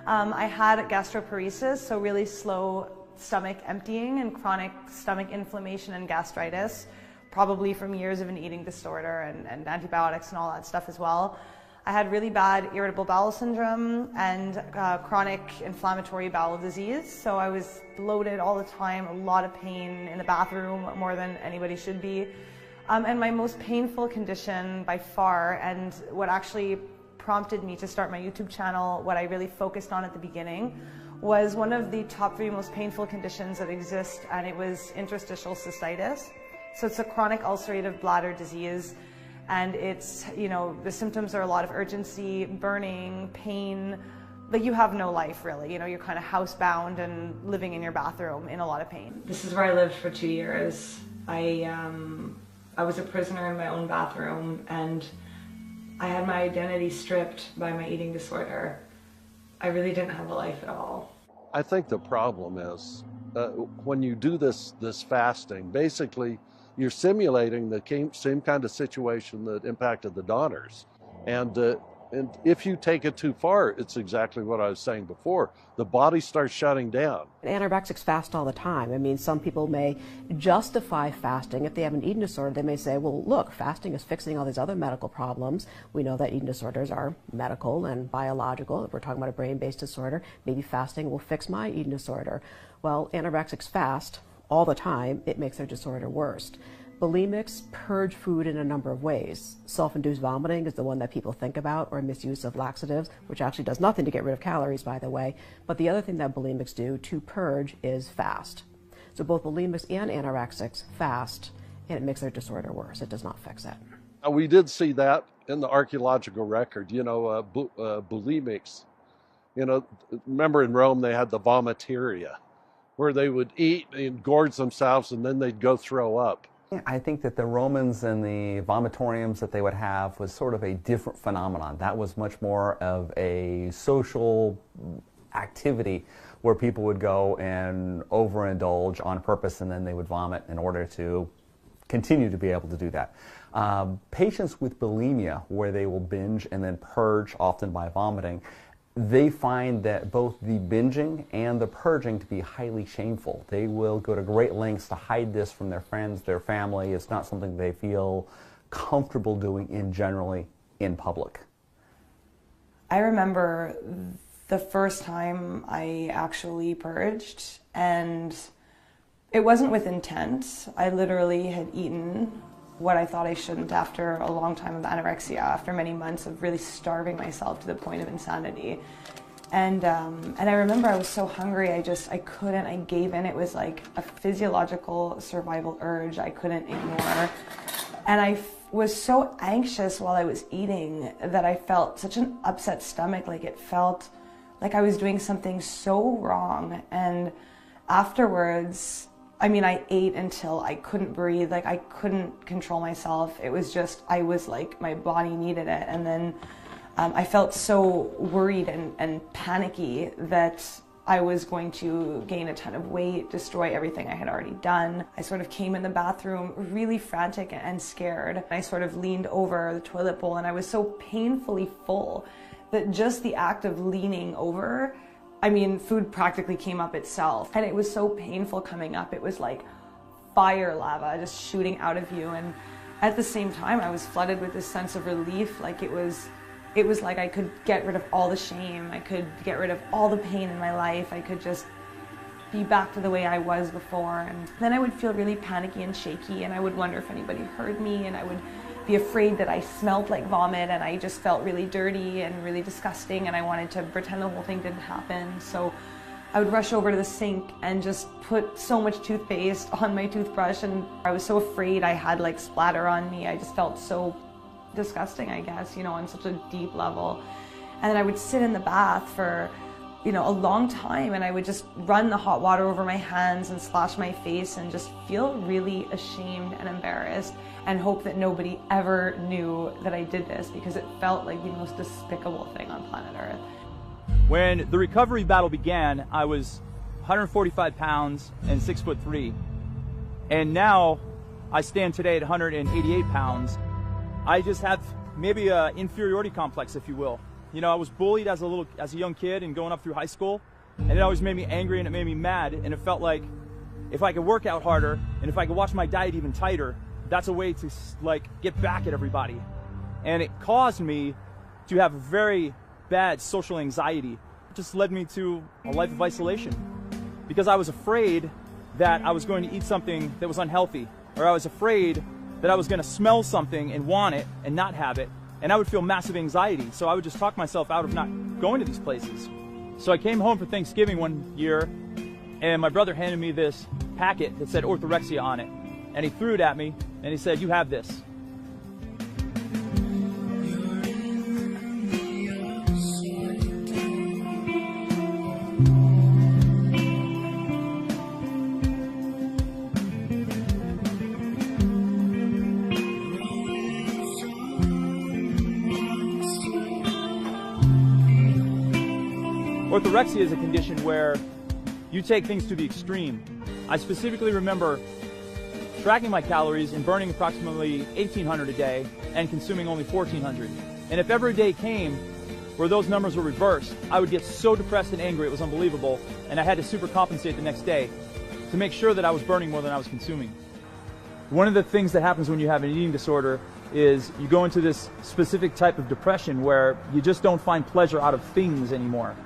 I had gastroparesis, so really slow stomach emptying, and chronic stomach inflammation and gastritis, probably from years of an eating disorder and antibiotics and all that stuff as well. I had really bad irritable bowel syndrome and chronic inflammatory bowel disease. So I was bloated all the time, a lot of pain in the bathroom, more than anybody should be. And my most painful condition by far, and what actually prompted me to start my YouTube channel, what I really focused on at the beginning, was one of the top 3 most painful conditions that exist, and it was interstitial cystitis. So it's a chronic ulcerative bladder disease. And it's, you know, the symptoms are a lot of urgency, burning, pain, but you have no life really. You know, you're kind of housebound and living in your bathroom in a lot of pain. This is where I lived for 2 years. I was a prisoner in my own bathroom, and I had my identity stripped by my eating disorder. I really didn't have a life at all. I think the problem is when you do this fasting, basically you're simulating the same kind of situation that impacted the Donners. And if you take it too far, it's exactly what I was saying before. The body starts shutting down. Anorexics fast all the time. I mean, some people may justify fasting. If they have an eating disorder, they may say, well, look, fasting is fixing all these other medical problems. We know that eating disorders are medical and biological. If we're talking about a brain-based disorder, maybe fasting will fix my eating disorder. Well, anorexics fast all the time. It makes their disorder worse. Bulimics purge food in a number of ways. Self-induced vomiting is the one that people think about, or misuse of laxatives, which actually does nothing to get rid of calories, by the way. But the other thing that bulimics do to purge is fast. So both bulimics and anorexics fast, and it makes their disorder worse. It does not fix it. We did see that in the archaeological record, you know, bulimics. You know, remember in Rome they had the vomiteria, where they would eat and gorge themselves and then they'd go throw up. I think that the Romans and the vomitoriums that they would have was sort of a different phenomenon. That was much more of a social activity where people would go and overindulge on purpose, and then they would vomit in order to continue to be able to do that. Patients with bulimia, where they will binge and then purge, often by vomiting, they find that both the binging and the purging to be highly shameful. They will go to great lengths to hide this from their friends, their family. It's not something they feel comfortable doing generally in public. I remember the first time I actually purged, and it wasn't with intent. I literally had eaten what I thought I shouldn't after a long time of anorexia, after many months of really starving myself to the point of insanity. And I remember I was so hungry, I couldn't, I gave in. It was like a physiological survival urge I couldn't ignore. And I was so anxious while I was eating that I felt such an upset stomach, like it felt like I was doing something so wrong. And afterwards, I mean, I ate until I couldn't breathe, like I couldn't control myself. It was just, I was like, my body needed it. And then I felt so worried and panicky that I was going to gain a ton of weight, destroy everything I had already done. I sort of came in the bathroom really frantic and scared. I sort of leaned over the toilet bowl, and I was so painfully full that just the act of leaning over, I mean, food practically came up itself. And it was so painful coming up. It was like fire lava just shooting out of you. And at the same time, I was flooded with this sense of relief. Like it was like I could get rid of all the shame. I could get rid of all the pain in my life. I could just be back to the way I was before. And then I would feel really panicky and shaky, and I would wonder if anybody heard me, and I would be afraid that I smelled like vomit, and I just felt really dirty and really disgusting, and I wanted to pretend the whole thing didn't happen. So I would rush over to the sink and just put so much toothpaste on my toothbrush, and I was so afraid I had like splatter on me. I just felt so disgusting, I guess, you know, on such a deep level. And then I would sit in the bath for, you know, a long time, and I would just run the hot water over my hands and splash my face and just feel really ashamed and embarrassed, and hope that nobody ever knew that I did this, because it felt like the most despicable thing on planet Earth. When the recovery battle began, I was 145 pounds and 6'3". And now I stand today at 188 pounds. I just have maybe an inferiority complex, if you will. You know, I was bullied as a young kid and going up through high school, and it always made me angry and it made me mad, and it felt like if I could work out harder and if I could watch my diet even tighter, that's a way to like get back at everybody. And it caused me to have very bad social anxiety. It just led me to a life of isolation because I was afraid that I was going to eat something that was unhealthy, or I was afraid that I was going to smell something and want it and not have it, and I would feel massive anxiety. So I would just talk myself out of not going to these places. So I came home for Thanksgiving one year, and my brother handed me this packet that said orthorexia on it, and he threw it at me, and he said, "You have this." Orthorexia is a condition where you take things to the extreme. I specifically remember tracking my calories and burning approximately 1,800 a day and consuming only 1,400. And if every day came where those numbers were reversed, I would get so depressed and angry it was unbelievable, and I had to super compensate the next day to make sure that I was burning more than I was consuming. One of the things that happens when you have an eating disorder is you go into this specific type of depression where you just don't find pleasure out of things anymore.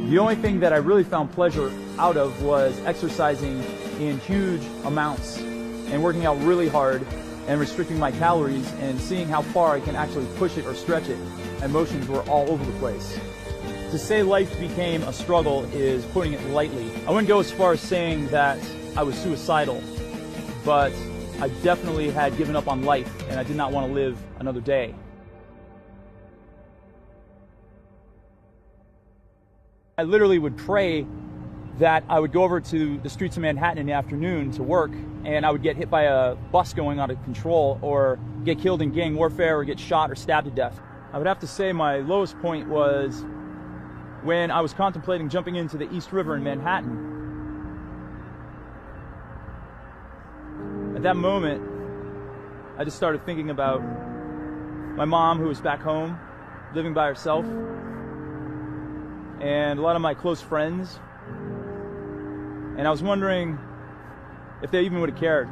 The only thing that I really found pleasure out of was exercising in huge amounts and working out really hard and restricting my calories and seeing how far I can actually push it or stretch it. Emotions were all over the place. To say life became a struggle is putting it lightly. I wouldn't go as far as saying that I was suicidal, but I definitely had given up on life and I did not want to live another day. I literally would pray that I would go over to the streets of Manhattan in the afternoon to work, and I would get hit by a bus going out of control, or get killed in gang warfare, or get shot or stabbed to death. I would have to say my lowest point was when I was contemplating jumping into the East River in Manhattan. At that moment, I just started thinking about my mom, who was back home, living by herself, and a lot of my close friends, and I was wondering if they even would have cared,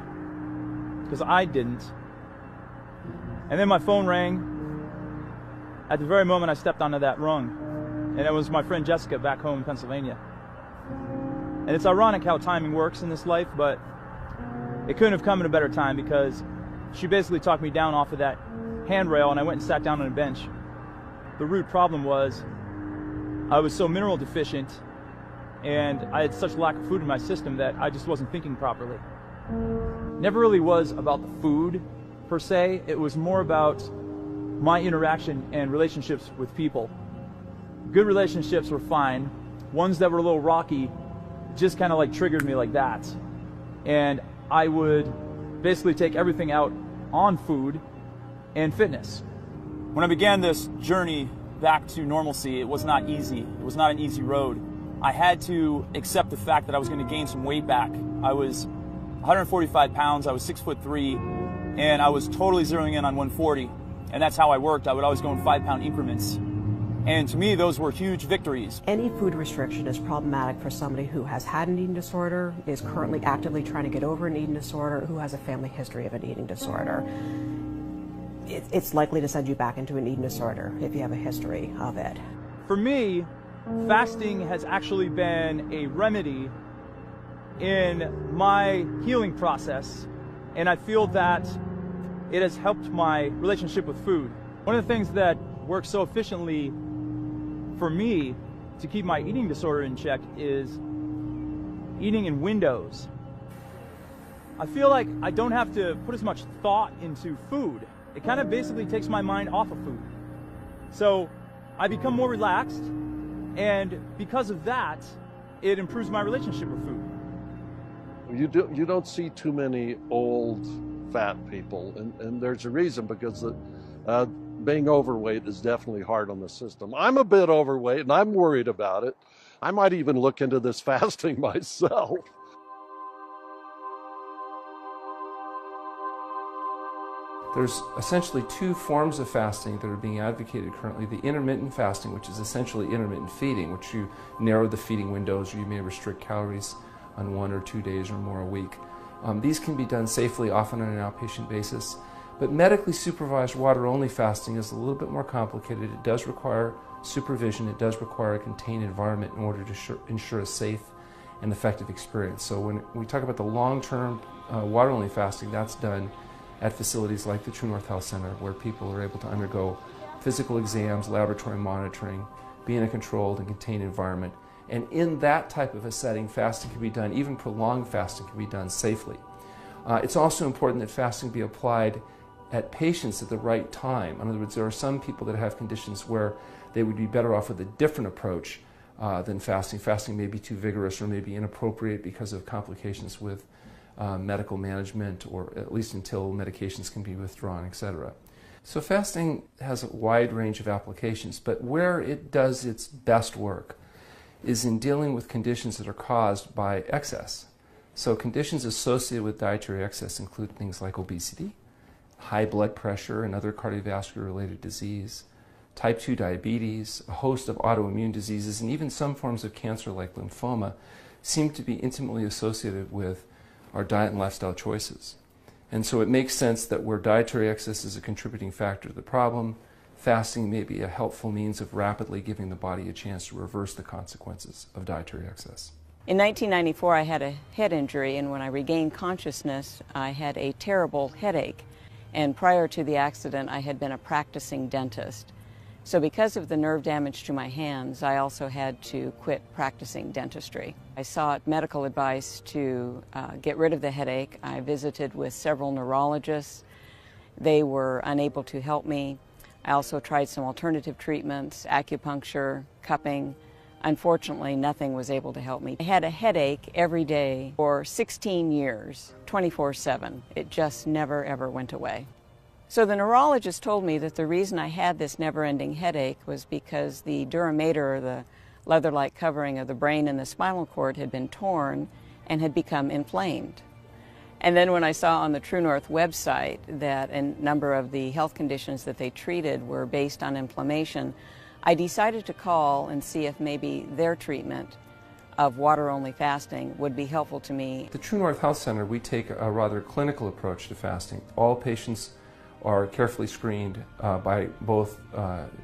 because I didn't. And then my phone rang at the very moment I stepped onto that rung, and it was my friend Jessica back home in Pennsylvania. And it's ironic how timing works in this life, but it couldn't have come at a better time, because she basically talked me down off of that handrail, and I went and sat down on a bench. The root problem was I was so mineral deficient, and I had such lack of food in my system that I just wasn't thinking properly. Never really was about the food per se. It was more about my interaction and relationships with people. Good relationships were fine. Ones that were a little rocky just kind of like triggered me like that. And I would basically take everything out on food and fitness. When I began this journey back to normalcy, it was not easy. It was not an easy road. I had to accept the fact that I was going to gain some weight back. I was 145 pounds, I was 6'3", and I was totally zeroing in on 140. And that's how I worked. I would always go in 5-pound increments. And to me, those were huge victories. Any food restriction is problematic for somebody who has had an eating disorder, is currently actively trying to get over an eating disorder, who has a family history of an eating disorder. It's likely to send you back into an eating disorder if you have a history of it. For me, fasting has actually been a remedy in my healing process, and I feel that it has helped my relationship with food. One of the things that works so efficiently for me to keep my eating disorder in check is eating in windows. I feel like I don't have to put as much thought into food. It kind of basically takes my mind off of food. So I become more relaxed, and because of that, it improves my relationship with food. You don't see too many old fat people, and there's a reason, because being overweight is definitely hard on the system. I'm a bit overweight, and I'm worried about it. I might even look into this fasting myself. There's essentially two forms of fasting that are being advocated currently. The intermittent fasting, which is essentially intermittent feeding, which you narrow the feeding windows, or you may restrict calories on 1 or 2 days or more a week. These can be done safely, often on an outpatient basis. But medically supervised water-only fasting is a little bit more complicated. It does require supervision. It does require a contained environment in order to ensure a safe and effective experience. So when we talk about the long-term water-only fasting, that's done at facilities like the True North Health Center, where people are able to undergo physical exams, laboratory monitoring, be in a controlled and contained environment. And in that type of a setting, fasting can be done, even prolonged fasting can be done safely. It's also important that fasting be applied at patients at the right time. In other words, there are some people that have conditions where they would be better off with a different approach than fasting. Fasting may be too vigorous or may be inappropriate because of complications with medical management, or at least until medications can be withdrawn, etc. So fasting has a wide range of applications, but where it does its best work is in dealing with conditions that are caused by excess. So conditions associated with dietary excess include things like obesity, high blood pressure and other cardiovascular related disease, type 2 diabetes, a host of autoimmune diseases, and even some forms of cancer like lymphoma seem to be intimately associated with our diet and lifestyle choices. And so it makes sense that where dietary excess is a contributing factor to the problem, fasting may be a helpful means of rapidly giving the body a chance to reverse the consequences of dietary excess. In 1994, I had a head injury, and when I regained consciousness, I had a terrible headache. And prior to the accident, I had been a practicing dentist. So because of the nerve damage to my hands, I also had to quit practicing dentistry. I sought medical advice to get rid of the headache. I visited with several neurologists. They were unable to help me. I also tried some alternative treatments, acupuncture, cupping. Unfortunately, nothing was able to help me. I had a headache every day for 16 years, 24/7. It just never, ever went away. So the neurologist told me that the reason I had this never-ending headache was because the dura mater, or the leather-like covering of the brain and the spinal cord, had been torn and had become inflamed. And then when I saw on the True North website that a number of the health conditions that they treated were based on inflammation, I decided to call and see if maybe their treatment of water-only fasting would be helpful to me. At the True North Health Center, we take a rather clinical approach to fasting. All patients are carefully screened by both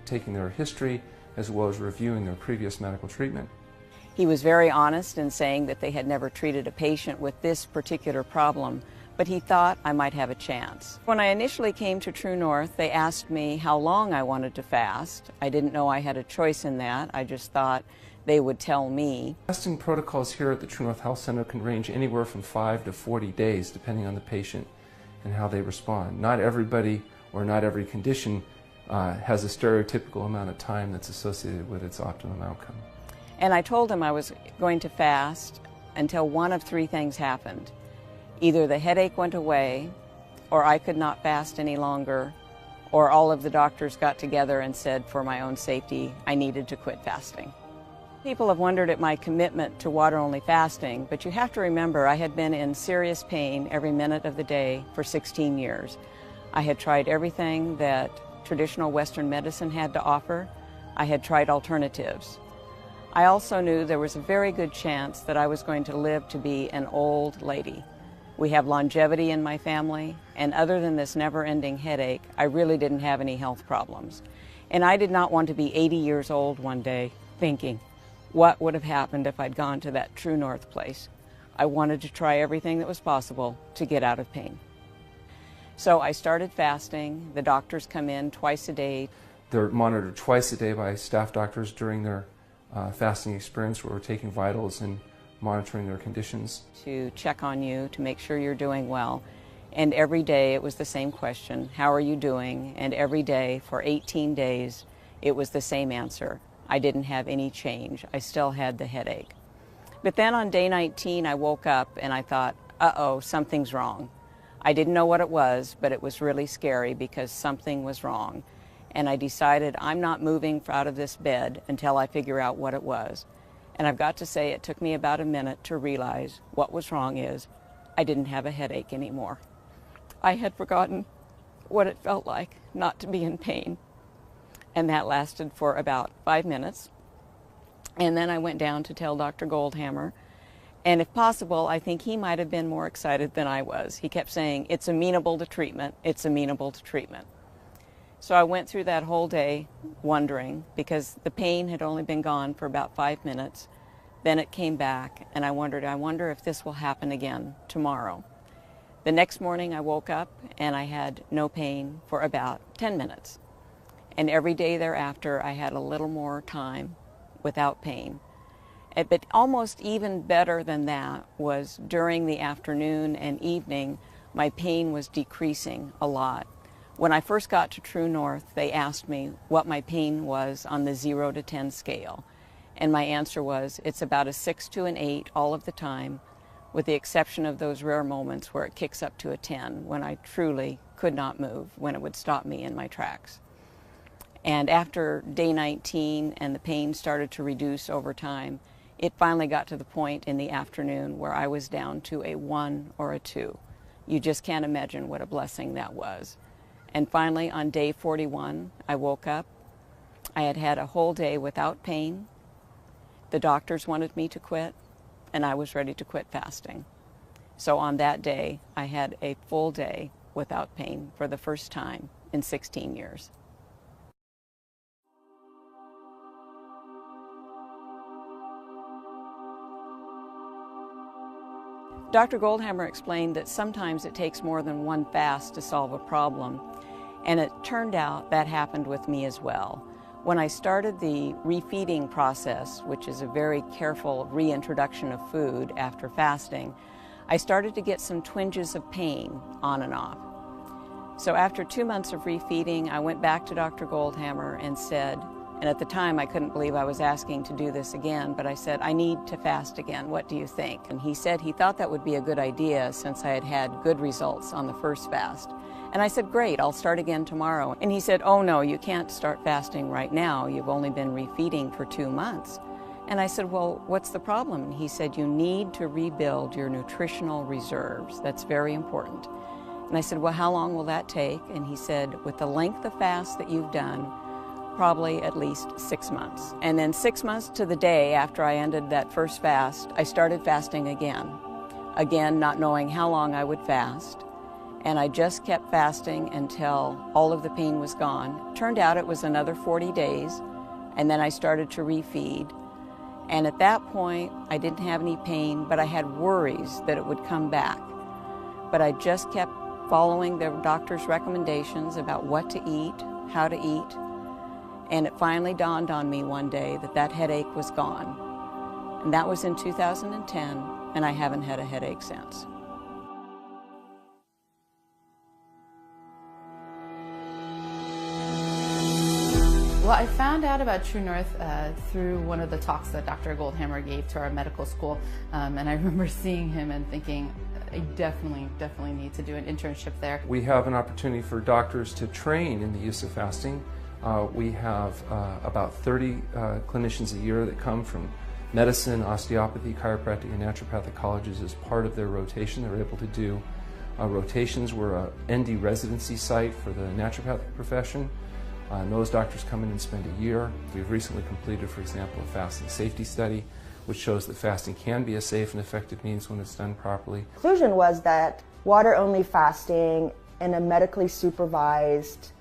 taking their history as well as reviewing their previous medical treatment. He was very honest in saying that they had never treated a patient with this particular problem, but he thought I might have a chance. When I initially came to True North, they asked me how long I wanted to fast. I didn't know I had a choice in that. I just thought they would tell me. Fasting protocols here at the True North Health Center can range anywhere from 5 to 40 days, depending on the patient and how they respond. Not everybody or not every condition has a stereotypical amount of time that's associated with its optimum outcome. And I told him I was going to fast until one of three things happened. Either the headache went away, or I could not fast any longer, or all of the doctors got together and said for my own safety I needed to quit fasting. People have wondered at my commitment to water-only fasting, but you have to remember I had been in serious pain every minute of the day for 16 years. I had tried everything that traditional Western medicine had to offer. I had tried alternatives. I also knew there was a very good chance that I was going to live to be an old lady. We have longevity in my family, and other than this never-ending headache, I really didn't have any health problems. And I did not want to be 80 years old one day thinking, what would have happened if I'd gone to that True North place? I wanted to try everything that was possible to get out of pain. So I started fasting. The doctors come in twice a day. They're monitored twice a day by staff doctors during their fasting experience, where we're taking vitals and monitoring their conditions. To check on you, to make sure you're doing well. And every day it was the same question, how are you doing? And every day for 18 days it was the same answer. I didn't have any change. I still had the headache. But then on day 19 I woke up and I thought, uh-oh, something's wrong. I didn't know what it was, but it was really scary because something was wrong. And I decided I'm not moving out of this bed until I figure out what it was. And I've got to say it took me about a minute to realize what was wrong is I didn't have a headache anymore. I had forgotten what it felt like not to be in pain. And that lasted for about 5 minutes. And then I went down to tell Dr. Goldhammer. And if possible, I think he might have been more excited than I was. He kept saying, it's amenable to treatment, it's amenable to treatment. So I went through that whole day wondering, because the pain had only been gone for about 5 minutes. Then it came back, and I wonder if this will happen again tomorrow. The next morning I woke up and I had no pain for about 10 minutes. And every day thereafter I had a little more time without pain. But almost even better than that was during the afternoon and evening, my pain was decreasing a lot. When I first got to True North, they asked me what my pain was on the 0 to 10 scale. And my answer was, it's about a 6 to an 8 all of the time, with the exception of those rare moments where it kicks up to a 10, when I truly could not move, when it would stop me in my tracks. And after day 19 and the pain started to reduce over time, it finally got to the point in the afternoon where I was down to a 1 or a 2. You just can't imagine what a blessing that was. And finally, on day 41, I woke up. I had had a whole day without pain. The doctors wanted me to quit, and I was ready to quit fasting. So on that day, I had a full day without pain for the first time in 16 years. Dr. Goldhammer explained that sometimes it takes more than one fast to solve a problem, and it turned out that happened with me as well. When I started the refeeding process, which is a very careful reintroduction of food after fasting, I started to get some twinges of pain on and off. So after 2 months of refeeding, I went back to Dr. Goldhammer and said, and at the time I couldn't believe I was asking to do this again, but I said, I need to fast again, what do you think? And he said he thought that would be a good idea since I had had good results on the first fast. And I said, great, I'll start again tomorrow. And he said, oh no, you can't start fasting right now. You've only been refeeding for 2 months. And I said, well, what's the problem? And he said, you need to rebuild your nutritional reserves. That's very important. And I said, well, how long will that take? And he said, with the length of fast that you've done, probably at least 6 months. And then 6 months to the day after I ended that first fast, I started fasting again. Again, not knowing how long I would fast. And I just kept fasting until all of the pain was gone. Turned out it was another 40 days, and then I started to refeed. And at that point, I didn't have any pain, but I had worries that it would come back. But I just kept following the doctor's recommendations about what to eat, how to eat. And it finally dawned on me one day that that headache was gone. And that was in 2010, and I haven't had a headache since. Well, I found out about True North through one of the talks that Dr. Goldhammer gave to our medical school, and I remember seeing him and thinking, I definitely need to do an internship there. We have an opportunity for doctors to train in the use of fasting. We have about 30 clinicians a year that come from medicine, osteopathy, chiropractic, and naturopathic colleges as part of their rotation. They're able to do rotations. We're an ND residency site for the naturopathic profession. And those doctors come in and spend a year. We've recently completed, for example, a fasting safety study, which shows that fasting can be a safe and effective means when it's done properly. The conclusion was that water-only fasting in a medically supervised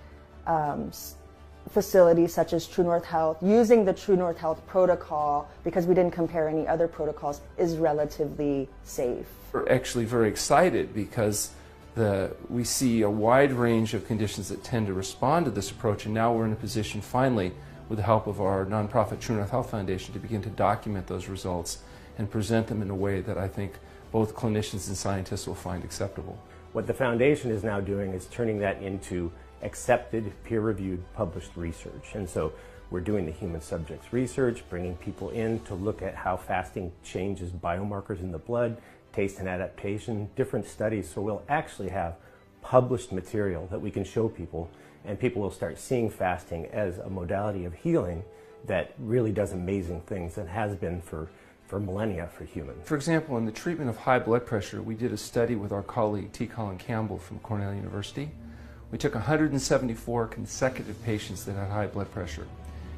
facility such as True North Health, using the True North Health protocol, because we didn't compare any other protocols, is relatively safe. We're actually very excited because we see a wide range of conditions that tend to respond to this approach, and now we're in a position finally, with the help of our nonprofit True North Health Foundation, to begin to document those results and present them in a way that I think both clinicians and scientists will find acceptable. What the foundation is now doing is turning that into accepted, peer-reviewed, published research. And so we're doing the human subjects research, bringing people in to look at how fasting changes biomarkers in the blood, taste and adaptation, different studies. So we'll actually have published material that we can show people, and people will start seeing fasting as a modality of healing that really does amazing things and has been for millennia for humans. For example, in the treatment of high blood pressure, we did a study with our colleague T. Colin Campbell from Cornell University, We took 174 consecutive patients that had high blood pressure,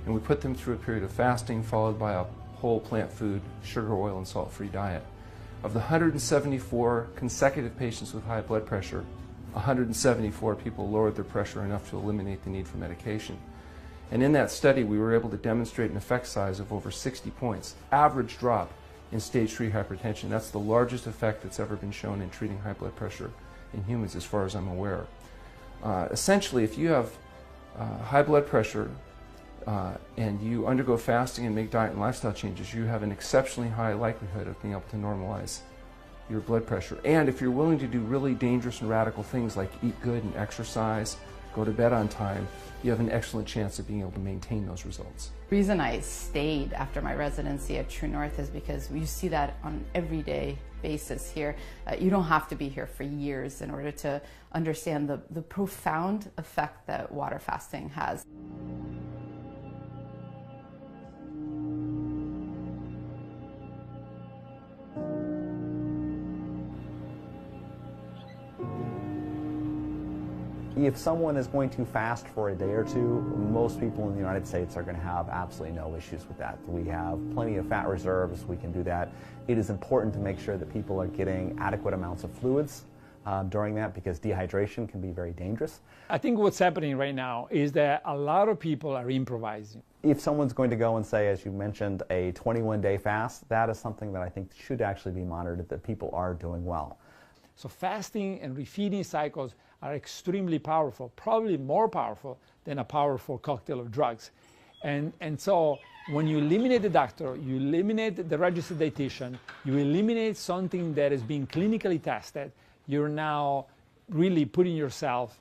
and we put them through a period of fasting followed by a whole plant food, sugar, oil, and salt-free diet. Of the 174 consecutive patients with high blood pressure, 174 people lowered their pressure enough to eliminate the need for medication. And in that study, we were able to demonstrate an effect size of over 60 points, average drop in stage 3 hypertension. That's the largest effect that's ever been shown in treating high blood pressure in humans, as far as I'm aware. Essentially, if you have high blood pressure and you undergo fasting and make diet and lifestyle changes, you have an exceptionally high likelihood of being able to normalize your blood pressure. And if you're willing to do really dangerous and radical things like eat good and exercise, go to bed on time, you have an excellent chance of being able to maintain those results. The reason I stayed after my residency at True North is because you see that on an everyday basis here. You don't have to be here for years in order to understand the profound effect that water fasting has. If someone is going to fast for a day or two, most people in the United States are going to have absolutely no issues with that. We have plenty of fat reserves, we can do that. It is important to make sure that people are getting adequate amounts of fluids during that, because dehydration can be very dangerous. I think what's happening right now is that a lot of people are improvising. If someone's going to go and say, as you mentioned, a 21-day fast, that is something that I think should actually be monitored, that people are doing well. So fasting and refeeding cycles are extremely powerful, probably more powerful than a powerful cocktail of drugs. And so when you eliminate the doctor, you eliminate the registered dietitian, you eliminate something that is being clinically tested, you're now really putting yourself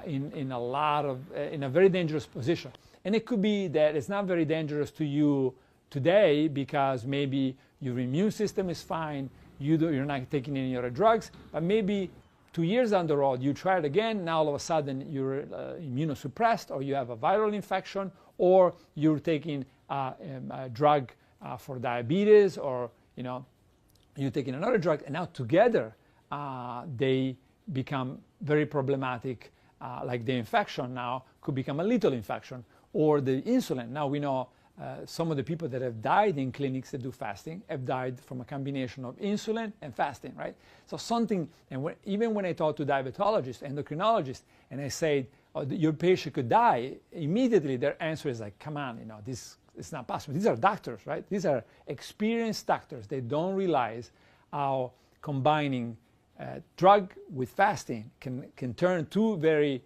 in a very dangerous position. And it could be that it's not very dangerous to you today because maybe your immune system is fine, you're not taking any other drugs, but maybe 2 years down the road, you try it again, now all of a sudden you're immunosuppressed, or you have a viral infection, or you're taking a drug for diabetes, or you're taking another drug, and now together they become very problematic, like the infection now could become a lethal infection, or the insulin. Now we know some of the people that have died in clinics that do fasting have died from a combination of insulin and fasting, right? So something, and even when I talk to diabetologists, endocrinologists, and I say, oh, your patient could die, immediately their answer is like, come on, this is not possible. These are doctors, right? These are experienced doctors. They don't realize how combining drug with fasting can turn two very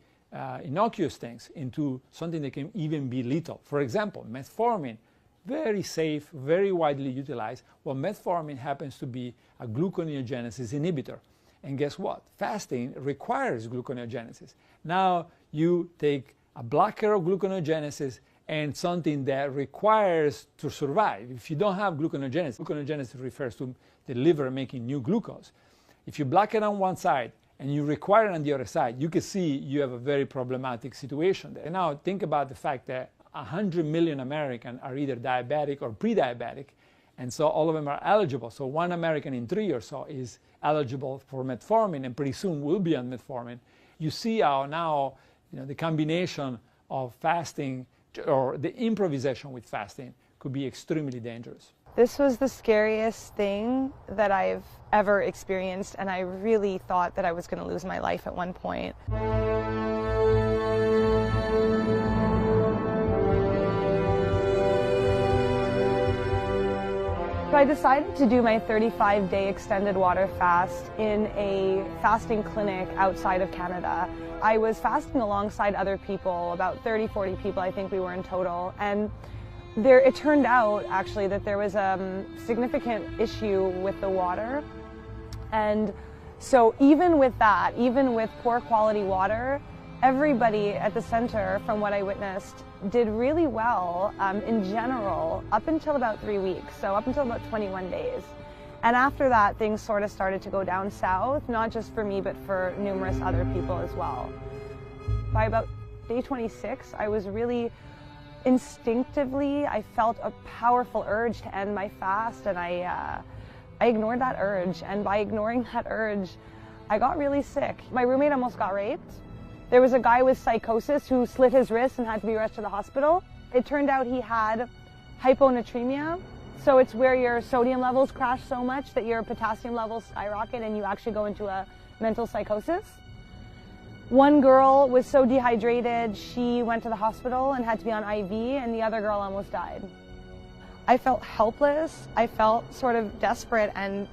innocuous things into something that can even be lethal. For example, metformin, very safe, very widely utilized. Well, metformin happens to be a gluconeogenesis inhibitor. And guess what? Fasting requires gluconeogenesis. Now you take a blocker of gluconeogenesis and something that requires to survive. If you don't have gluconeogenesis refers to the liver making new glucose. If you block it on one side and you require it on the other side, you can see you have a very problematic situation there. And now think about the fact that 100 million Americans are either diabetic or pre-diabetic, and so all of them are eligible. So 1 American in 3 or so is eligible for metformin, and pretty soon will be on metformin. You see how now the combination of fasting or the improvisation with fasting could be extremely dangerous. This was the scariest thing that I've ever experienced, and I really thought that I was going to lose my life at one point. So I decided to do my 35-day extended water fast in a fasting clinic outside of Canada. I was fasting alongside other people, about 30, 40 people I think we were in total, and it turned out actually that there was a significant issue with the water. And so even with that, even with poor quality water, everybody at the center, from what I witnessed, did really well in general up until about 3 weeks, so up until about 21 days. And after that, things sort of started to go down south, not just for me, but for numerous other people as well. By about day 26, I was really instinctively, I felt a powerful urge to end my fast, and I ignored that urge. And by ignoring that urge, I got really sick. My roommate almost got raped, There was a guy with psychosis who slit his wrist and had to be rushed to the hospital. It turned out he had hyponatremia. So it's where your sodium levels crash so much that your potassium levels skyrocket and you actually go into a mental psychosis. One girl was so dehydrated, she went to the hospital and had to be on IV, and the other girl almost died. I felt helpless. I felt sort of desperate and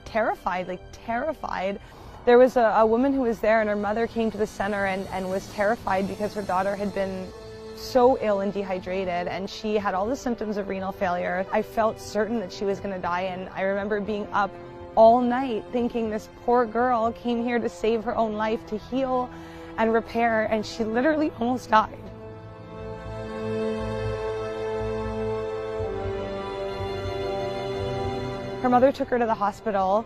terrified, like terrified. There was a woman who was there, and her mother came to the center and was terrified because her daughter had been so ill and dehydrated, and she had all the symptoms of renal failure. I felt certain that she was going to die, and I remember being up all night thinking this poor girl came here to save her own life, to heal and repair, and she literally almost died. Her mother took her to the hospital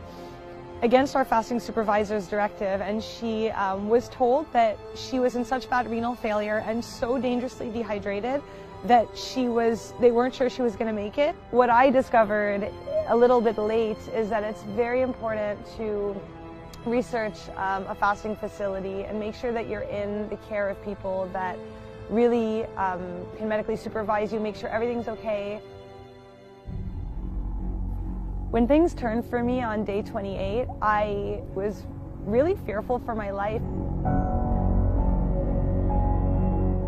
against our fasting supervisor's directive, and she was told that she was in such bad renal failure and so dangerously dehydrated that they weren't sure she was going to make it. What I discovered a little bit late is that it's very important to research a fasting facility and make sure that you're in the care of people that really can medically supervise you, make sure everything's okay. When things turned for me on day 28, I was really fearful for my life.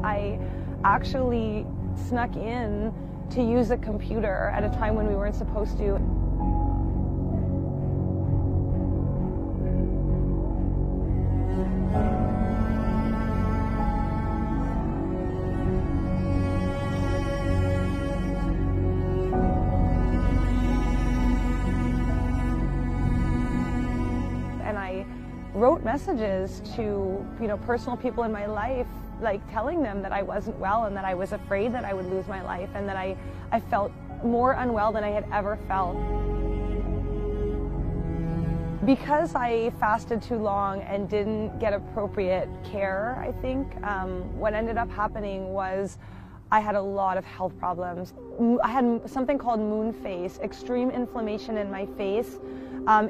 I actually snuck in to use a computer at a time when we weren't supposed to. And I wrote messages to, personal people in my life, like telling them that I wasn't well and that I was afraid that I would lose my life and that I felt more unwell than I had ever felt. Because I fasted too long and didn't get appropriate care, I think, what ended up happening was I had a lot of health problems. I had something called moon face, extreme inflammation in my face.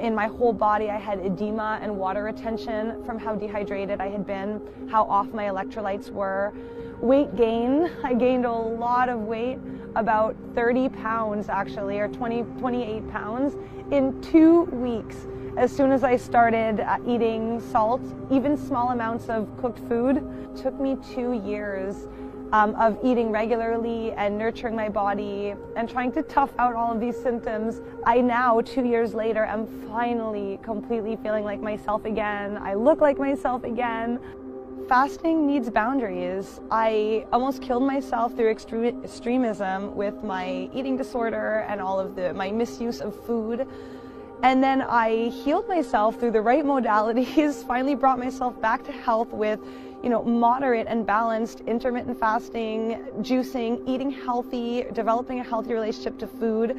In my whole body, I had edema and water retention from how dehydrated I had been, how off my electrolytes were. Weight gain, I gained a lot of weight, about 30 pounds actually, or 28 pounds in 2 weeks. As soon as I started eating salt, even small amounts of cooked food, it took me 2 years of eating regularly and nurturing my body and trying to tough out all of these symptoms. I now, 2 years later, am finally completely feeling like myself again. I look like myself again. Fasting needs boundaries. I almost killed myself through extremism with my eating disorder and all of my misuse of food. And then I healed myself through the right modalities, finally brought myself back to health with moderate and balanced intermittent fasting, juicing, eating healthy, developing a healthy relationship to food,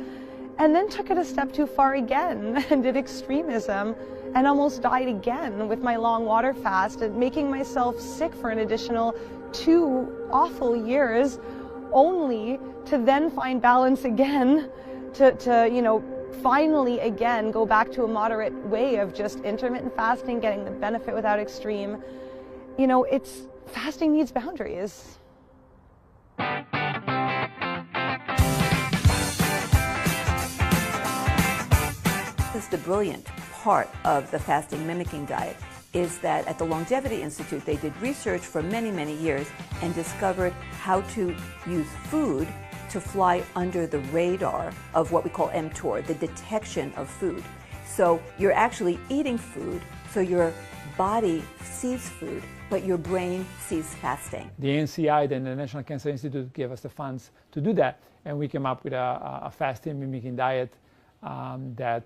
and then took it a step too far again and did extremism and almost died again with my long water fast and making myself sick for an additional 2 awful years, only to then find balance again, to finally again go back to a moderate way of just intermittent fasting, getting the benefit without extreme. Fasting needs boundaries. This is the brilliant part of the fasting mimicking diet, is that at the Longevity Institute they did research for many, many years and discovered how to use food to fly under the radar of what we call mTOR, the detection of food. So you're actually eating food, so your body sees food, but your brain sees fasting. The NCI, the National Cancer Institute, gave us the funds to do that, and we came up with a fasting mimicking diet that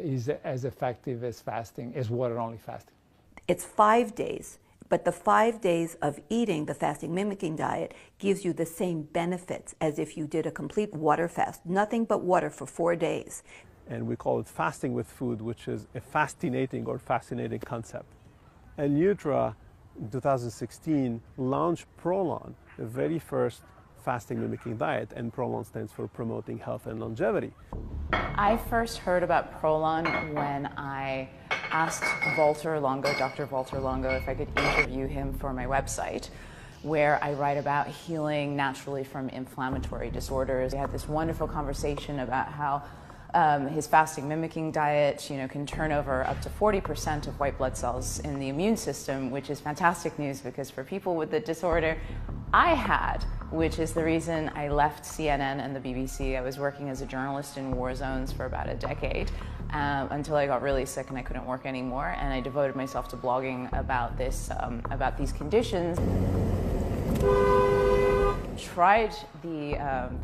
is as effective as fasting, as water-only fasting. It's 5 days, but the 5 days of eating the fasting mimicking diet gives you the same benefits as if you did a complete water fast, nothing but water for 4 days. And we call it fasting with food, which is a fascinating concept. And Nutra, in 2016, launched Prolon, the very first fasting mimicking diet, and Prolon stands for Promoting Health and Longevity. I first heard about Prolon when I asked Walter Longo, Dr. Walter Longo, if I could interview him for my website, where I write about healing naturally from inflammatory disorders. We had this wonderful conversation about how his fasting mimicking diet, can turn over up to 40% of white blood cells in the immune system, which is fantastic news because for people with the disorder I had, which is the reason I left CNN and the BBC. I was working as a journalist in war zones for about a decade until I got really sick and I couldn't work anymore, and I devoted myself to blogging about this, about these conditions. Tried the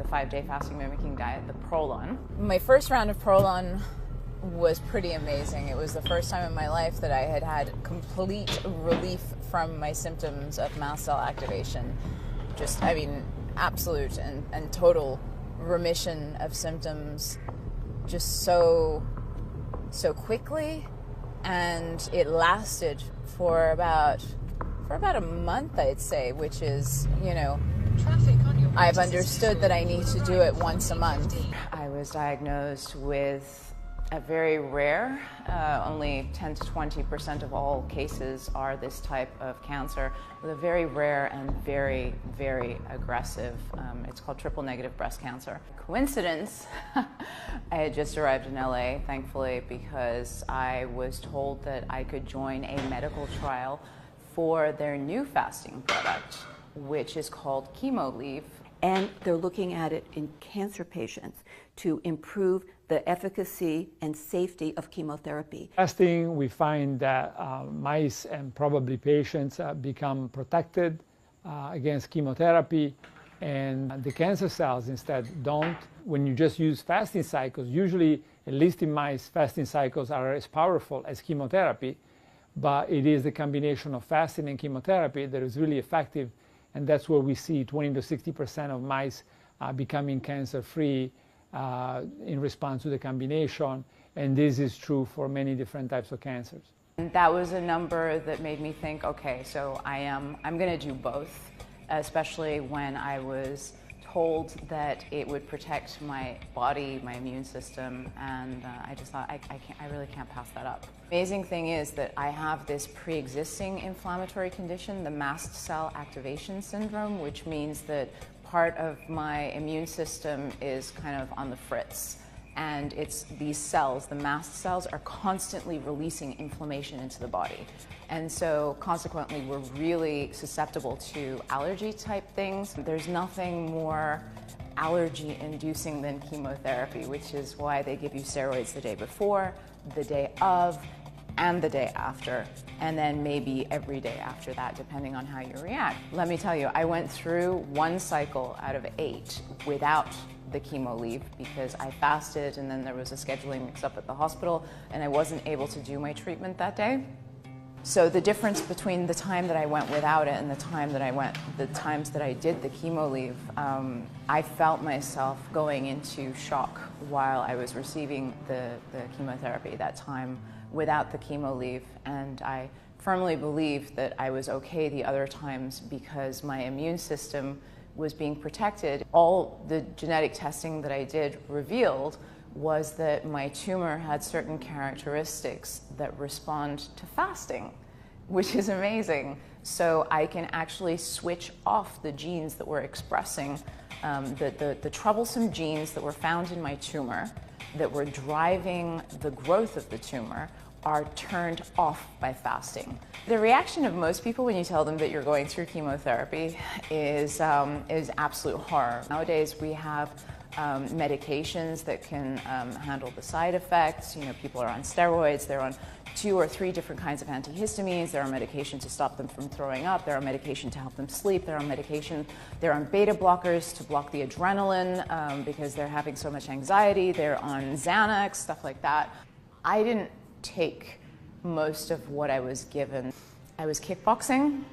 5-day fasting mimicking diet, the Prolon. My first round of Prolon was pretty amazing. It was the first time in my life that I had complete relief from my symptoms of mast cell activation. Just, absolute and total remission of symptoms just so quickly, and it lasted for about a month, I'd say, which is, I've understood that I need to do it once a month. I was diagnosed with a very rare, only 10 to 20% of all cases are this type of cancer, with a very rare and very, very aggressive, it's called triple negative breast cancer. Coincidence, I had just arrived in LA, thankfully, because I was told that I could join a medical trial for their new fasting product, which is called ChemoLeave. And they're looking at it in cancer patients to improve the efficacy and safety of chemotherapy. Fasting, we find that mice and probably patients become protected against chemotherapy, and the cancer cells instead don't. When you just use fasting cycles, usually, at least in mice, fasting cycles are as powerful as chemotherapy, but it is the combination of fasting and chemotherapy that is really effective, and that's where we see 20 to 60% of mice becoming cancer-free in response to the combination, and this is true for many different types of cancers. And that was a number that made me think, okay, so I'm going to do both, especially when I was told that it would protect my body, my immune system, and I just thought, I really can't pass that up. Amazing thing is that I have this pre-existing inflammatory condition, the mast cell activation syndrome, which means that part of my immune system is kind of on the fritz. And it's these cells, the mast cells, are constantly releasing inflammation into the body. And so consequently, we're really susceptible to allergy type things. There's nothing more allergy inducing than chemotherapy, which is why they give you steroids the day before, the day of, and the day after, and then maybe every day after that, depending on how you react. Let me tell you, I went through 1 cycle out of 8 without the ChemoLeave because I fasted, and then there was a scheduling mix-up at the hospital, and I wasn't able to do my treatment that day. So the difference between the time that I went without it and the times that I did the ChemoLeave, I felt myself going into shock while I was receiving the chemotherapy that time without the ChemoLeave, and I firmly believe that I was okay the other times because my immune system was being protected. All the genetic testing that I did revealed was that my tumor had certain characteristics that respond to fasting, which is amazing. So I can actually switch off the genes that were expressing, the troublesome genes that were found in my tumor that were driving the growth of the tumor are turned off by fasting. The reaction of most people when you tell them that you're going through chemotherapy is absolute horror. Nowadays we have medications that can handle the side effects. People are on steroids, they're on 2 or 3 different kinds of antihistamines. They're on medication to stop them from throwing up. They're on medication to help them sleep. They're on beta blockers to block the adrenaline because they're having so much anxiety. They're on Xanax, stuff like that. I didn't take most of what I was given. I was kickboxing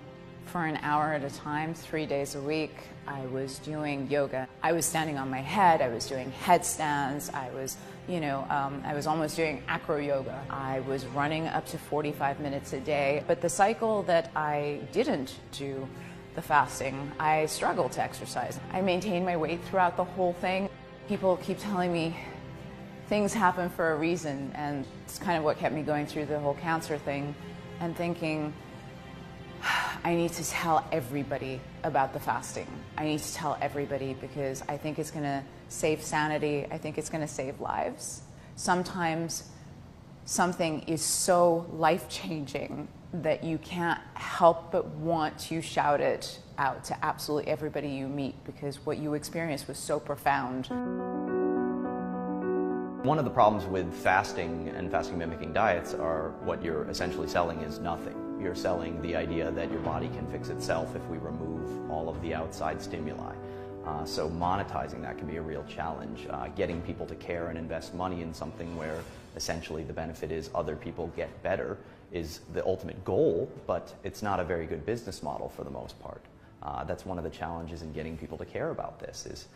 for an hour at a time, 3 days a week. I was doing yoga. I was standing on my head. I was doing headstands. I was almost doing acro yoga. I was running up to 45 minutes a day. But the cycle that I didn't do the fasting, I struggled to exercise. I maintained my weight throughout the whole thing. People keep telling me, things happen for a reason, and it's kind of what kept me going through the whole cancer thing and thinking, I need to tell everybody about the fasting. I need to tell everybody because I think it's going to save sanity. I think it's going to save lives. Sometimes something is so life-changing that you can't help but want to shout it out to absolutely everybody you meet because what you experienced was so profound. One of the problems with fasting and fasting mimicking diets are what you're essentially selling is nothing. You're selling the idea that your body can fix itself if we remove all of the outside stimuli. So monetizing that can be a real challenge. Getting people to care and invest money in something where essentially the benefit is other people get better is the ultimate goal, but it's not a very good business model for the most part. That's one of the challenges in getting people to care about this is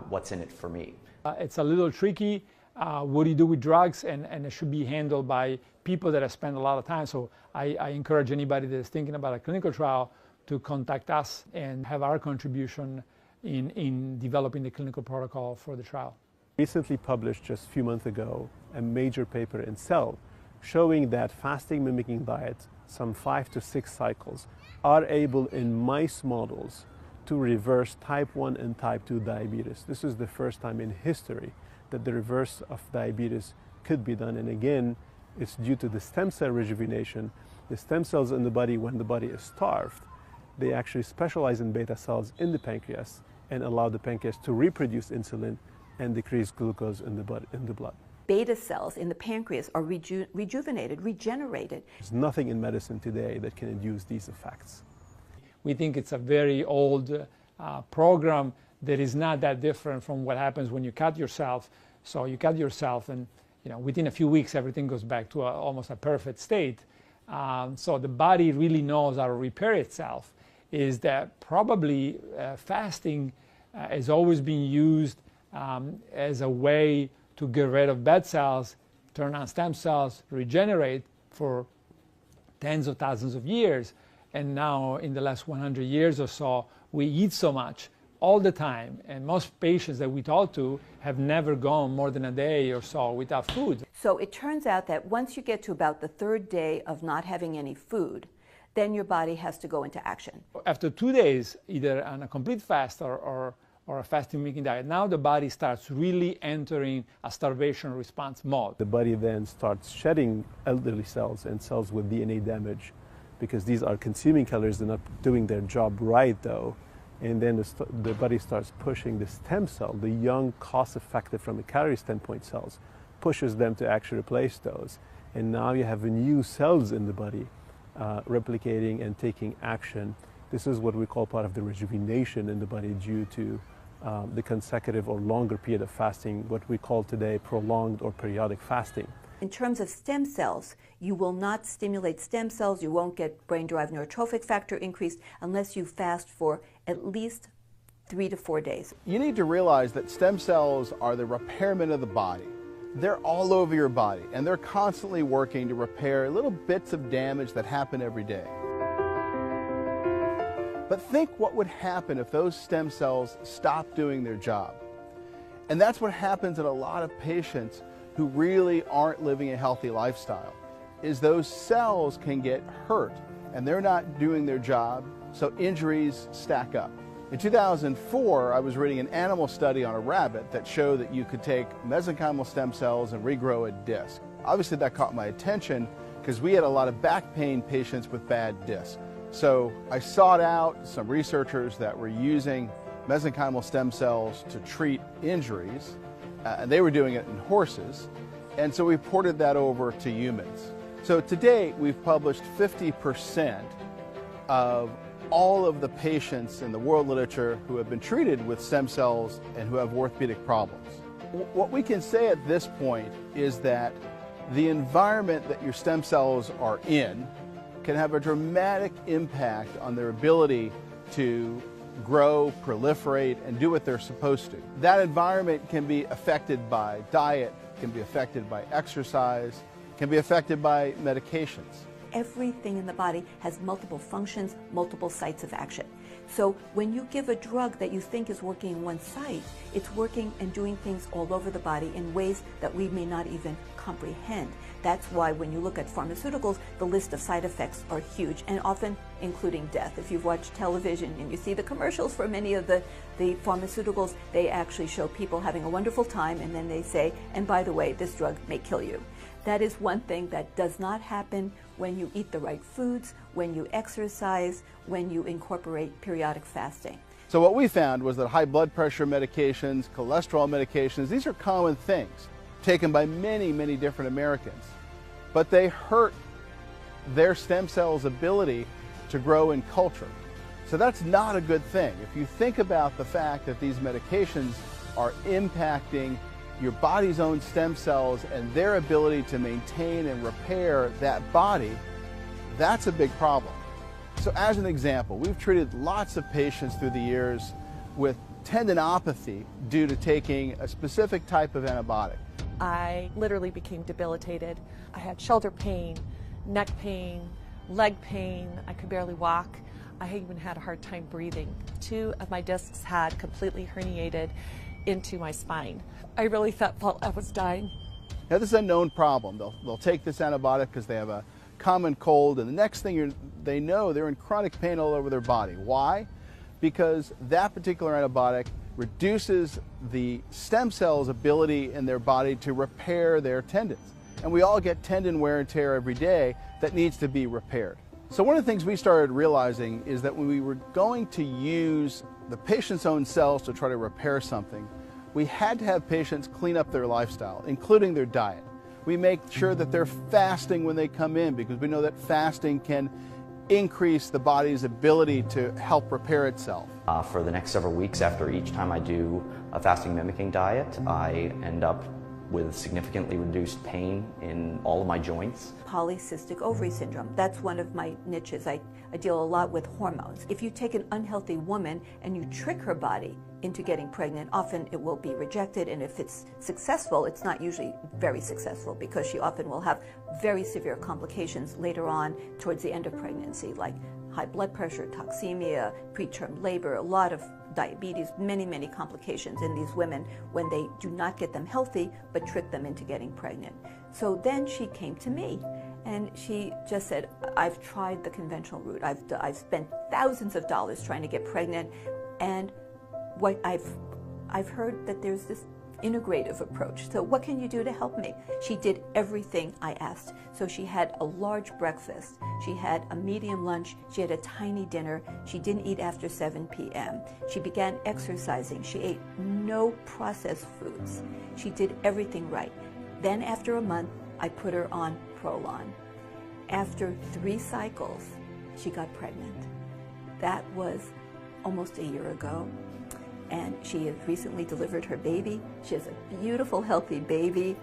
what's in it for me. It's a little tricky. What do you do with drugs? And it should be handled by people that have spent a lot of time. So I encourage anybody that is thinking about a clinical trial to contact us and have our contribution in developing the clinical protocol for the trial. Recently published just a few months ago a major paper in Cell showing that fasting mimicking diets, some 5 to 6 cycles, are able in mice models to reverse type 1 and type 2 diabetes. This is the first time in history that the reverse of diabetes could be done. And again, it's due to the stem cell rejuvenation. The stem cells in the body, when the body is starved, they actually specialize in beta cells in the pancreas and allow the pancreas to reproduce insulin and decrease glucose in the blood. Beta cells in the pancreas are rejuvenated, regenerated. There's nothing in medicine today that can induce these effects. We think it's a very old program that is not that different from what happens when you cut yourself. So you cut yourself and within a few weeks everything goes back to almost a perfect state. So the body really knows how to repair itself. Is that probably fasting has always been used as a way to get rid of bad cells, turn on stem cells, regenerate for tens of thousands of years. And now in the last 100 years or so, we eat so much all the time. And most patients that we talk to have never gone more than a day or so without food. So it turns out that once you get to about the 3rd day of not having any food, then your body has to go into action. After 2 days, either on a complete fast or a fasting mimicking diet, now the body starts really entering a starvation response mode. The body then starts shedding elderly cells and cells with DNA damage because these are consuming calories, they're not doing their job right though. And then the body starts pushing the stem cell, the young, cost-effective from a calorie standpoint cells, pushes them to actually replace those. And now you have new cells in the body replicating and taking action. This is what we call part of the rejuvenation in the body due to the consecutive or longer period of fasting, what we call today prolonged or periodic fasting. In terms of stem cells, you will not stimulate stem cells, you won't get brain-derived neurotrophic factor increase unless you fast for at least 3 to 4 days. You need to realize that stem cells are the repairman of the body. They're all over your body, and they're constantly working to repair little bits of damage that happen every day. But think what would happen if those stem cells stopped doing their job. And that's what happens in a lot of patients who really aren't living a healthy lifestyle, is those cells can get hurt, and they're not doing their job, so injuries stack up. In 2004, I was reading an animal study on a rabbit that showed that you could take mesenchymal stem cells and regrow a disc. Obviously that caught my attention because we had a lot of back pain patients with bad discs. So I sought out some researchers that were using mesenchymal stem cells to treat injuries, and they were doing it in horses, and so we ported that over to humans. So to date, we've published 50% of all of the patients in the world literature who have been treated with stem cells and who have orthopedic problems. What we can say at this point is that the environment that your stem cells are in can have a dramatic impact on their ability to grow, proliferate, and do what they're supposed to. That environment can be affected by diet, can be affected by exercise, can be affected by medications. everything in the body has multiple functions, multiple sites of action. So when you give a drug that you think is working in one site, it's working and doing things all over the body in ways that we may not even comprehend. That's why when you look at pharmaceuticals, the list of side effects are huge, and often including death. If you've watched television and you see the commercials for many of the pharmaceuticals, they actually show people having a wonderful time, and then they say, and by the way, this drug may kill you. That is one thing that does not happen when you eat the right foods, when you exercise, when you incorporate periodic fasting. So what we found was that high blood pressure medications, cholesterol medications, these are common things taken by many, many different Americans, but they hurt their stem cells' ability to grow in culture. So that's not a good thing. If you think about the fact that these medications are impacting your body's own stem cells and their ability to maintain and repair that body, that's a big problem. So as an example, we've treated lots of patients through the years with tendinopathy due to taking a specific type of antibiotic. I literally became debilitated. I had shoulder pain, neck pain, leg pain. I could barely walk. I even had a hard time breathing. 2 of my discs had completely herniated into my spine. I really felt I was dying. Now this is a known problem. They'll take this antibiotic because they have a common cold, and the next thing they know, they're in chronic pain all over their body. Why? Because that particular antibiotic reduces the stem cells' ability in their body to repair their tendons. And we all get tendon wear and tear every day that needs to be repaired. So one of the things we started realizing is that when we were going to use the patient's own cells to try to repair something, we had to have patients clean up their lifestyle, including their diet. We make sure that they're fasting when they come in because we know that fasting can increase the body's ability to help repair itself. For the next several weeks after each time I do a fasting mimicking diet, I end up with significantly reduced pain in all of my joints. Polycystic ovary syndrome, that's one of my niches. I deal a lot with hormones. If you take an unhealthy woman and you trick her body into getting pregnant, often it will be rejected, and if it's successful, it's not usually very successful because she often will have very severe complications later on towards the end of pregnancy, like high blood pressure, toxemia, preterm labor, a lot of diabetes, many, many complications in these women when they do not get them healthy but trick them into getting pregnant. So then she came to me and she just said, I've tried the conventional route. I've spent thousands of dollars trying to get pregnant, and what I've heard that there's this integrative approach. So what can you do to help me? She did everything I asked. So she had a large breakfast. She had a medium lunch. She had a tiny dinner. She didn't eat after 7 p.m. She began exercising. She ate no processed foods. She did everything right. Then after a month, I put her on Prolon. After 3 cycles, she got pregnant. That was almost a year ago. And she has recently delivered her baby. She has a beautiful, healthy baby.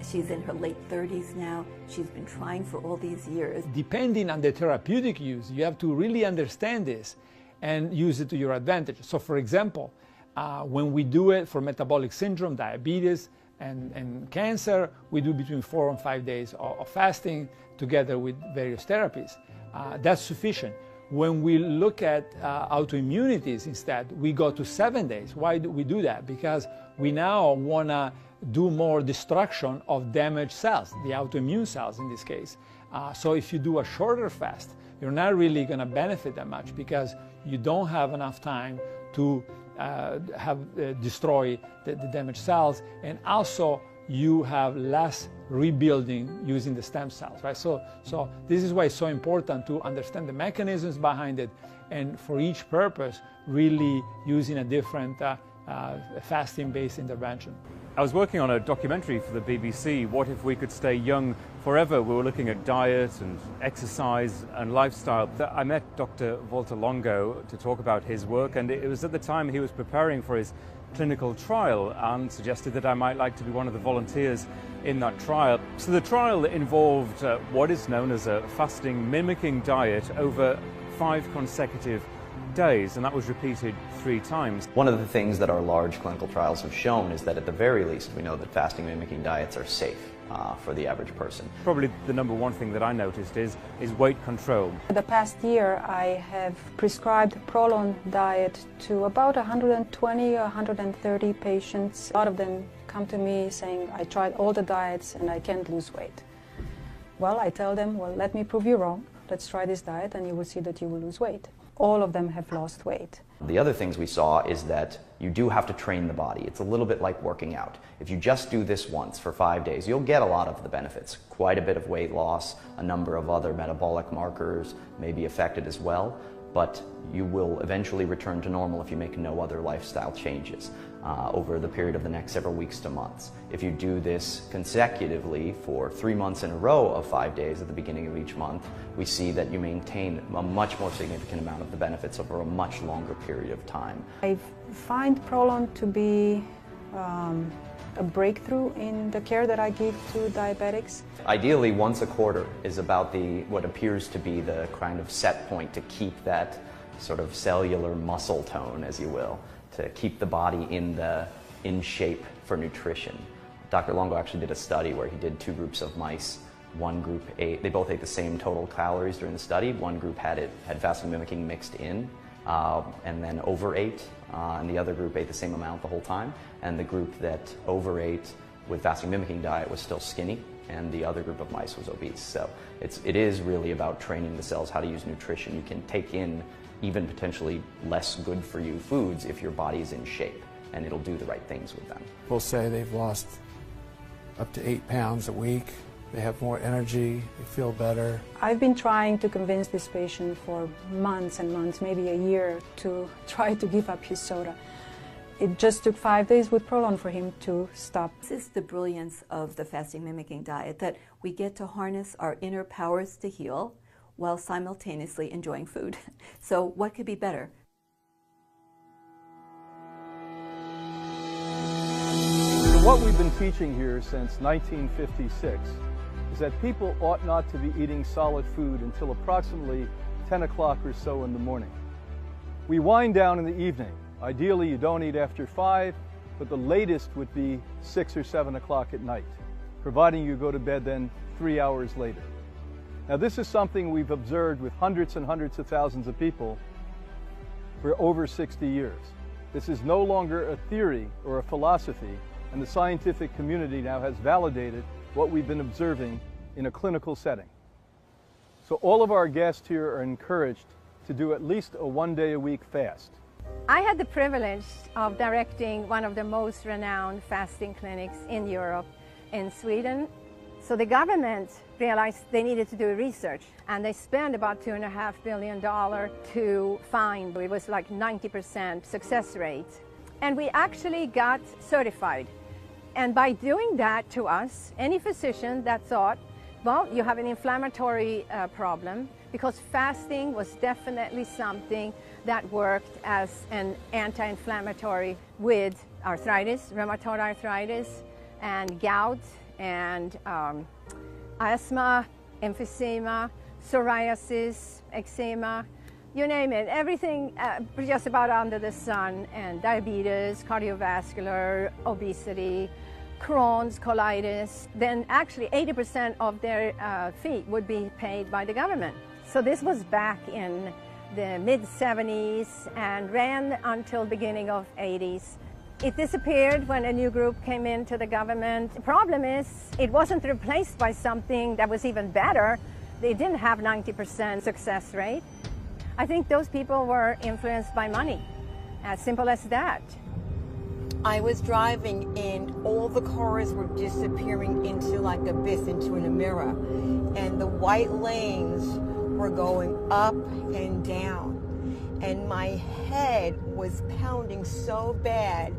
She's in her late 30s now. She's been trying for all these years. Depending on the therapeutic use, you have to really understand this and use it to your advantage. So for example, when we do it for metabolic syndrome, diabetes, and cancer, we do between 4 and 5 days of fasting together with various therapies. That's sufficient. When we look at autoimmunities instead, we go to 7 days. Why do we do that? Because we now want to do more destruction of damaged cells, the autoimmune cells in this case. So if you do a shorter fast, you're not really going to benefit that much because you don't have enough time to destroy the damaged cells, and also you have less rebuilding using the stem cells, right? So this is why it's so important to understand the mechanisms behind it, and for each purpose, really using a different fasting-based intervention. I was working on a documentary for the BBC, What If We Could Stay Young Forever? We were looking at diet and exercise and lifestyle. I met Dr. Walter Longo to talk about his work, and it was at the time he was preparing for his clinical trial and suggested that I might like to be one of the volunteers in that trial. So the trial involved what is known as a fasting mimicking diet over 5 consecutive days, and that was repeated 3 times. One of the things that our large clinical trials have shown is that at the very least we know that fasting mimicking diets are safe for the average person. Probably the number one thing that I noticed is weight control. For the past year, I have prescribed Prolon diet to about 120 or 130 patients. A lot of them come to me saying, I tried all the diets and I can't lose weight. Well, I tell them, well, let me prove you wrong. Let's try this diet and you will see that you will lose weight. All of them have lost weight. The other things we saw is that you do have to train the body. It's a little bit like working out. If you just do this once for 5 days, you'll get a lot of the benefits. Quite a bit of weight loss, a number of other metabolic markers may be affected as well, but you will eventually return to normal if you make no other lifestyle changes over the period of the next several weeks to months. If you do this consecutively for 3 months in a row of 5 days at the beginning of each month, we see that you maintain a much more significant amount of the benefits over a much longer period of time. I find Prolon to be a breakthrough in the care that I give to diabetics. Ideally, once a quarter is about what appears to be the kind of set point to keep that sort of cellular muscle tone, as you will, to keep the body in shape for nutrition. Dr. Longo actually did a study where he did 2 groups of mice. One group they both ate the same total calories during the study. One group had fasting mimicking mixed in and then overate, and the other group ate the same amount the whole time. And the group that overate with fasting mimicking diet was still skinny, and the other group of mice was obese. So it is really about training the cells how to use nutrition. You can take in even potentially less good for you foods if your body is in shape, and it'll do the right things with them. People say they've lost up to 8 pounds a week. They have more energy, they feel better. I've been trying to convince this patient for months and months, maybe a year, to try to give up his soda. It just took 5 days with Prolon for him to stop. This is the brilliance of the fasting mimicking diet, that we get to harness our inner powers to heal while simultaneously enjoying food. So what could be better? What we've been teaching here since 1956 is that people ought not to be eating solid food until approximately 10 o'clock or so in the morning. We wind down in the evening. Ideally, you don't eat after 5, but the latest would be 6 or 7 o'clock at night, providing you go to bed then 3 hours later. Now, this is something we've observed with hundreds and hundreds of thousands of people for over 60 years. This is no longer a theory or a philosophy, and the scientific community now has validated what we've been observing in a clinical setting. So all of our guests here are encouraged to do at least a 1-day-a-week fast. I had the privilege of directing one of the most renowned fasting clinics in Europe, in Sweden. So the government realized they needed to do research, and they spent about $2.5 billion to find, it was like 90% success rate. And we actually got certified. And by doing that to us, any physician that thought, well, you have an inflammatory problem, because fasting was definitely something that worked as an anti-inflammatory with arthritis, rheumatoid arthritis, and gout, and asthma, emphysema, psoriasis, eczema, you name it, everything just about under the sun, and diabetes, cardiovascular, obesity, Crohn's, colitis. Then actually 80% of their fee would be paid by the government. So this was back in the mid-70s and ran until beginning of 80s. It disappeared when a new group came into the government. The problem is it wasn't replaced by something that was even better. They didn't have 90% success rate. I think those people were influenced by money, as simple as that. I was driving and all the cars were disappearing into like abyss, into a mirror. And the white lanes were going up and down. And my head was pounding so bad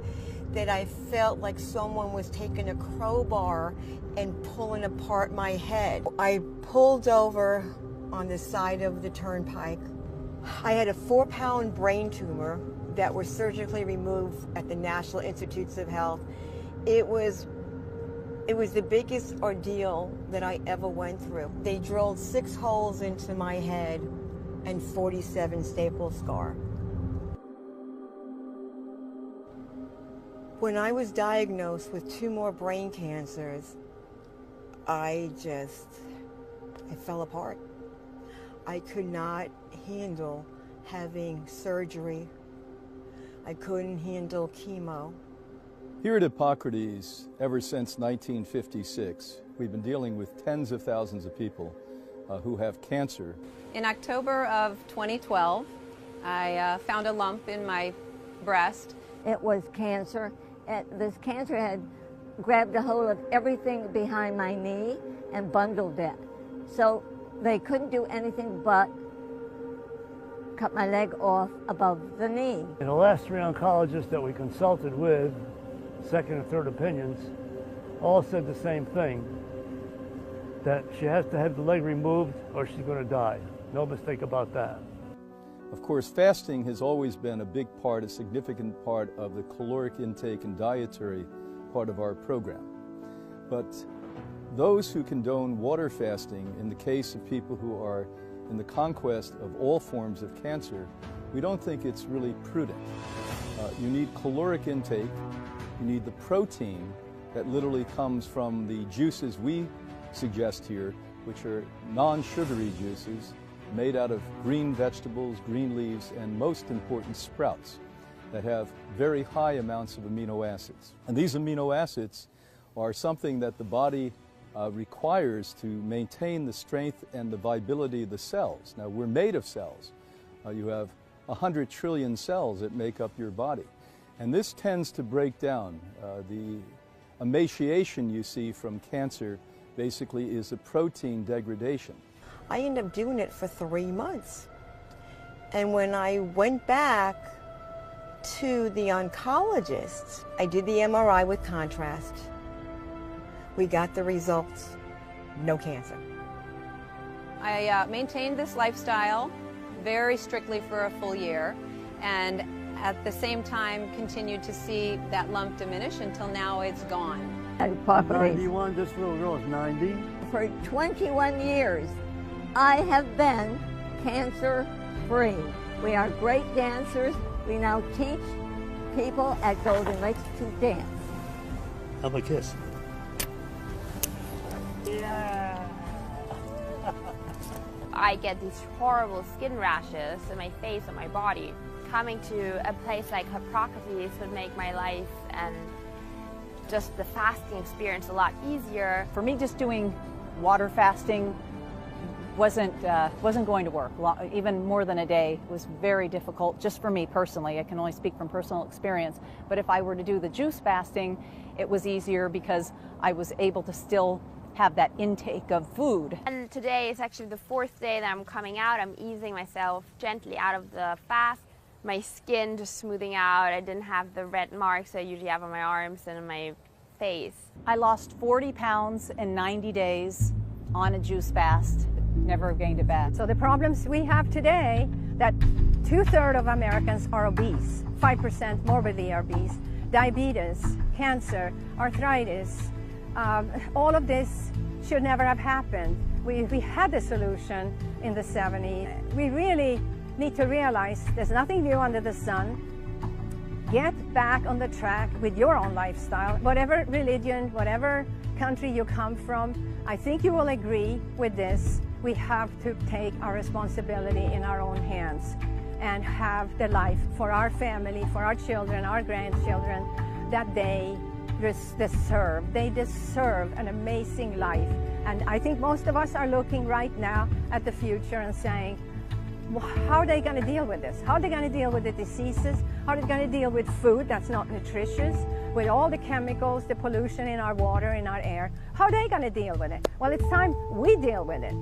that I felt like someone was taking a crowbar and pulling apart my head. I pulled over on the side of the turnpike. I had a 4-pound brain tumor that was surgically removed at the National Institutes of Health. It was the biggest ordeal that I ever went through. They drilled 6 holes into my head and 47 staple scar. When I was diagnosed with 2 more brain cancers, I fell apart. I could not handle having surgery. I couldn't handle chemo. Here at Hippocrates, ever since 1956, we've been dealing with tens of thousands of people who have cancer. In October of 2012, I found a lump in my breast. It was cancer. This cancer had grabbed a hold of everything behind my knee and bundled it. So they couldn't do anything but cut my leg off above the knee. And the last 3 oncologists that we consulted with, second and third opinions, all said the same thing, that she has to have the leg removed or she's going to die. No mistake about that. Of course, fasting has always been a big part, a significant part of the caloric intake and dietary part of our program. But those who condone water fasting, in the case of people who are in the conquest of all forms of cancer, we don't think it's really prudent. You need caloric intake, you need the protein that literally comes from the juices we suggest here, which are non-sugary juices made out of green vegetables, green leaves, and most important, sprouts that have very high amounts of amino acids. And these amino acids are something that the body requires to maintain the strength and the viability of the cells. Now, we're made of cells. You have 100 trillion cells that make up your body. And this tends to break down. The emaciation you see from cancer basically is a protein degradation. I ended up doing it for 3 months. And when I went back to the oncologist, I did the MRI with contrast. We got the results, no cancer. I maintained this lifestyle very strictly for a full year, and at the same time continued to see that lump diminish until now it's gone. 91, this little girl is 90. For 21 years, I have been cancer-free. We are great dancers. We now teach people at Golden Lakes to dance. How about a kiss? Yeah. I get these horrible skin rashes in my face and my body. Coming to a place like Hippocrates would make my life and just the fasting experience a lot easier. For me, just doing water fasting wasn't going to work. Even more than a day was very difficult, just for me personally. I can only speak from personal experience. But if I were to do the juice fasting, it was easier because I was able to still have that intake of food. And today is actually the 4th day that I'm coming out. I'm easing myself gently out of the fast. My skin just smoothing out. I didn't have the red marks I usually have on my arms and on my face. I lost 40 pounds in 90 days on a juice fast. Never gained it back. So the problems we have today, that 2/3 of Americans are obese, 5% morbidly obese, diabetes, cancer, arthritis, all of this should never have happened. We had a solution in the 70s. We really need to realize there's nothing new under the sun. Get back on the track with your own lifestyle. Whatever religion, whatever country you come from, I think you will agree with this. We have to take our responsibility in our own hands and have the life for our family, for our children, our grandchildren, that they deserve. They deserve an amazing life. And I think most of us are looking right now at the future and saying, well, how are they going to deal with this? How are they going to deal with the diseases? How are they going to deal with food that's not nutritious? With all the chemicals, the pollution in our water, in our air? How are they going to deal with it? Well, it's time we deal with it.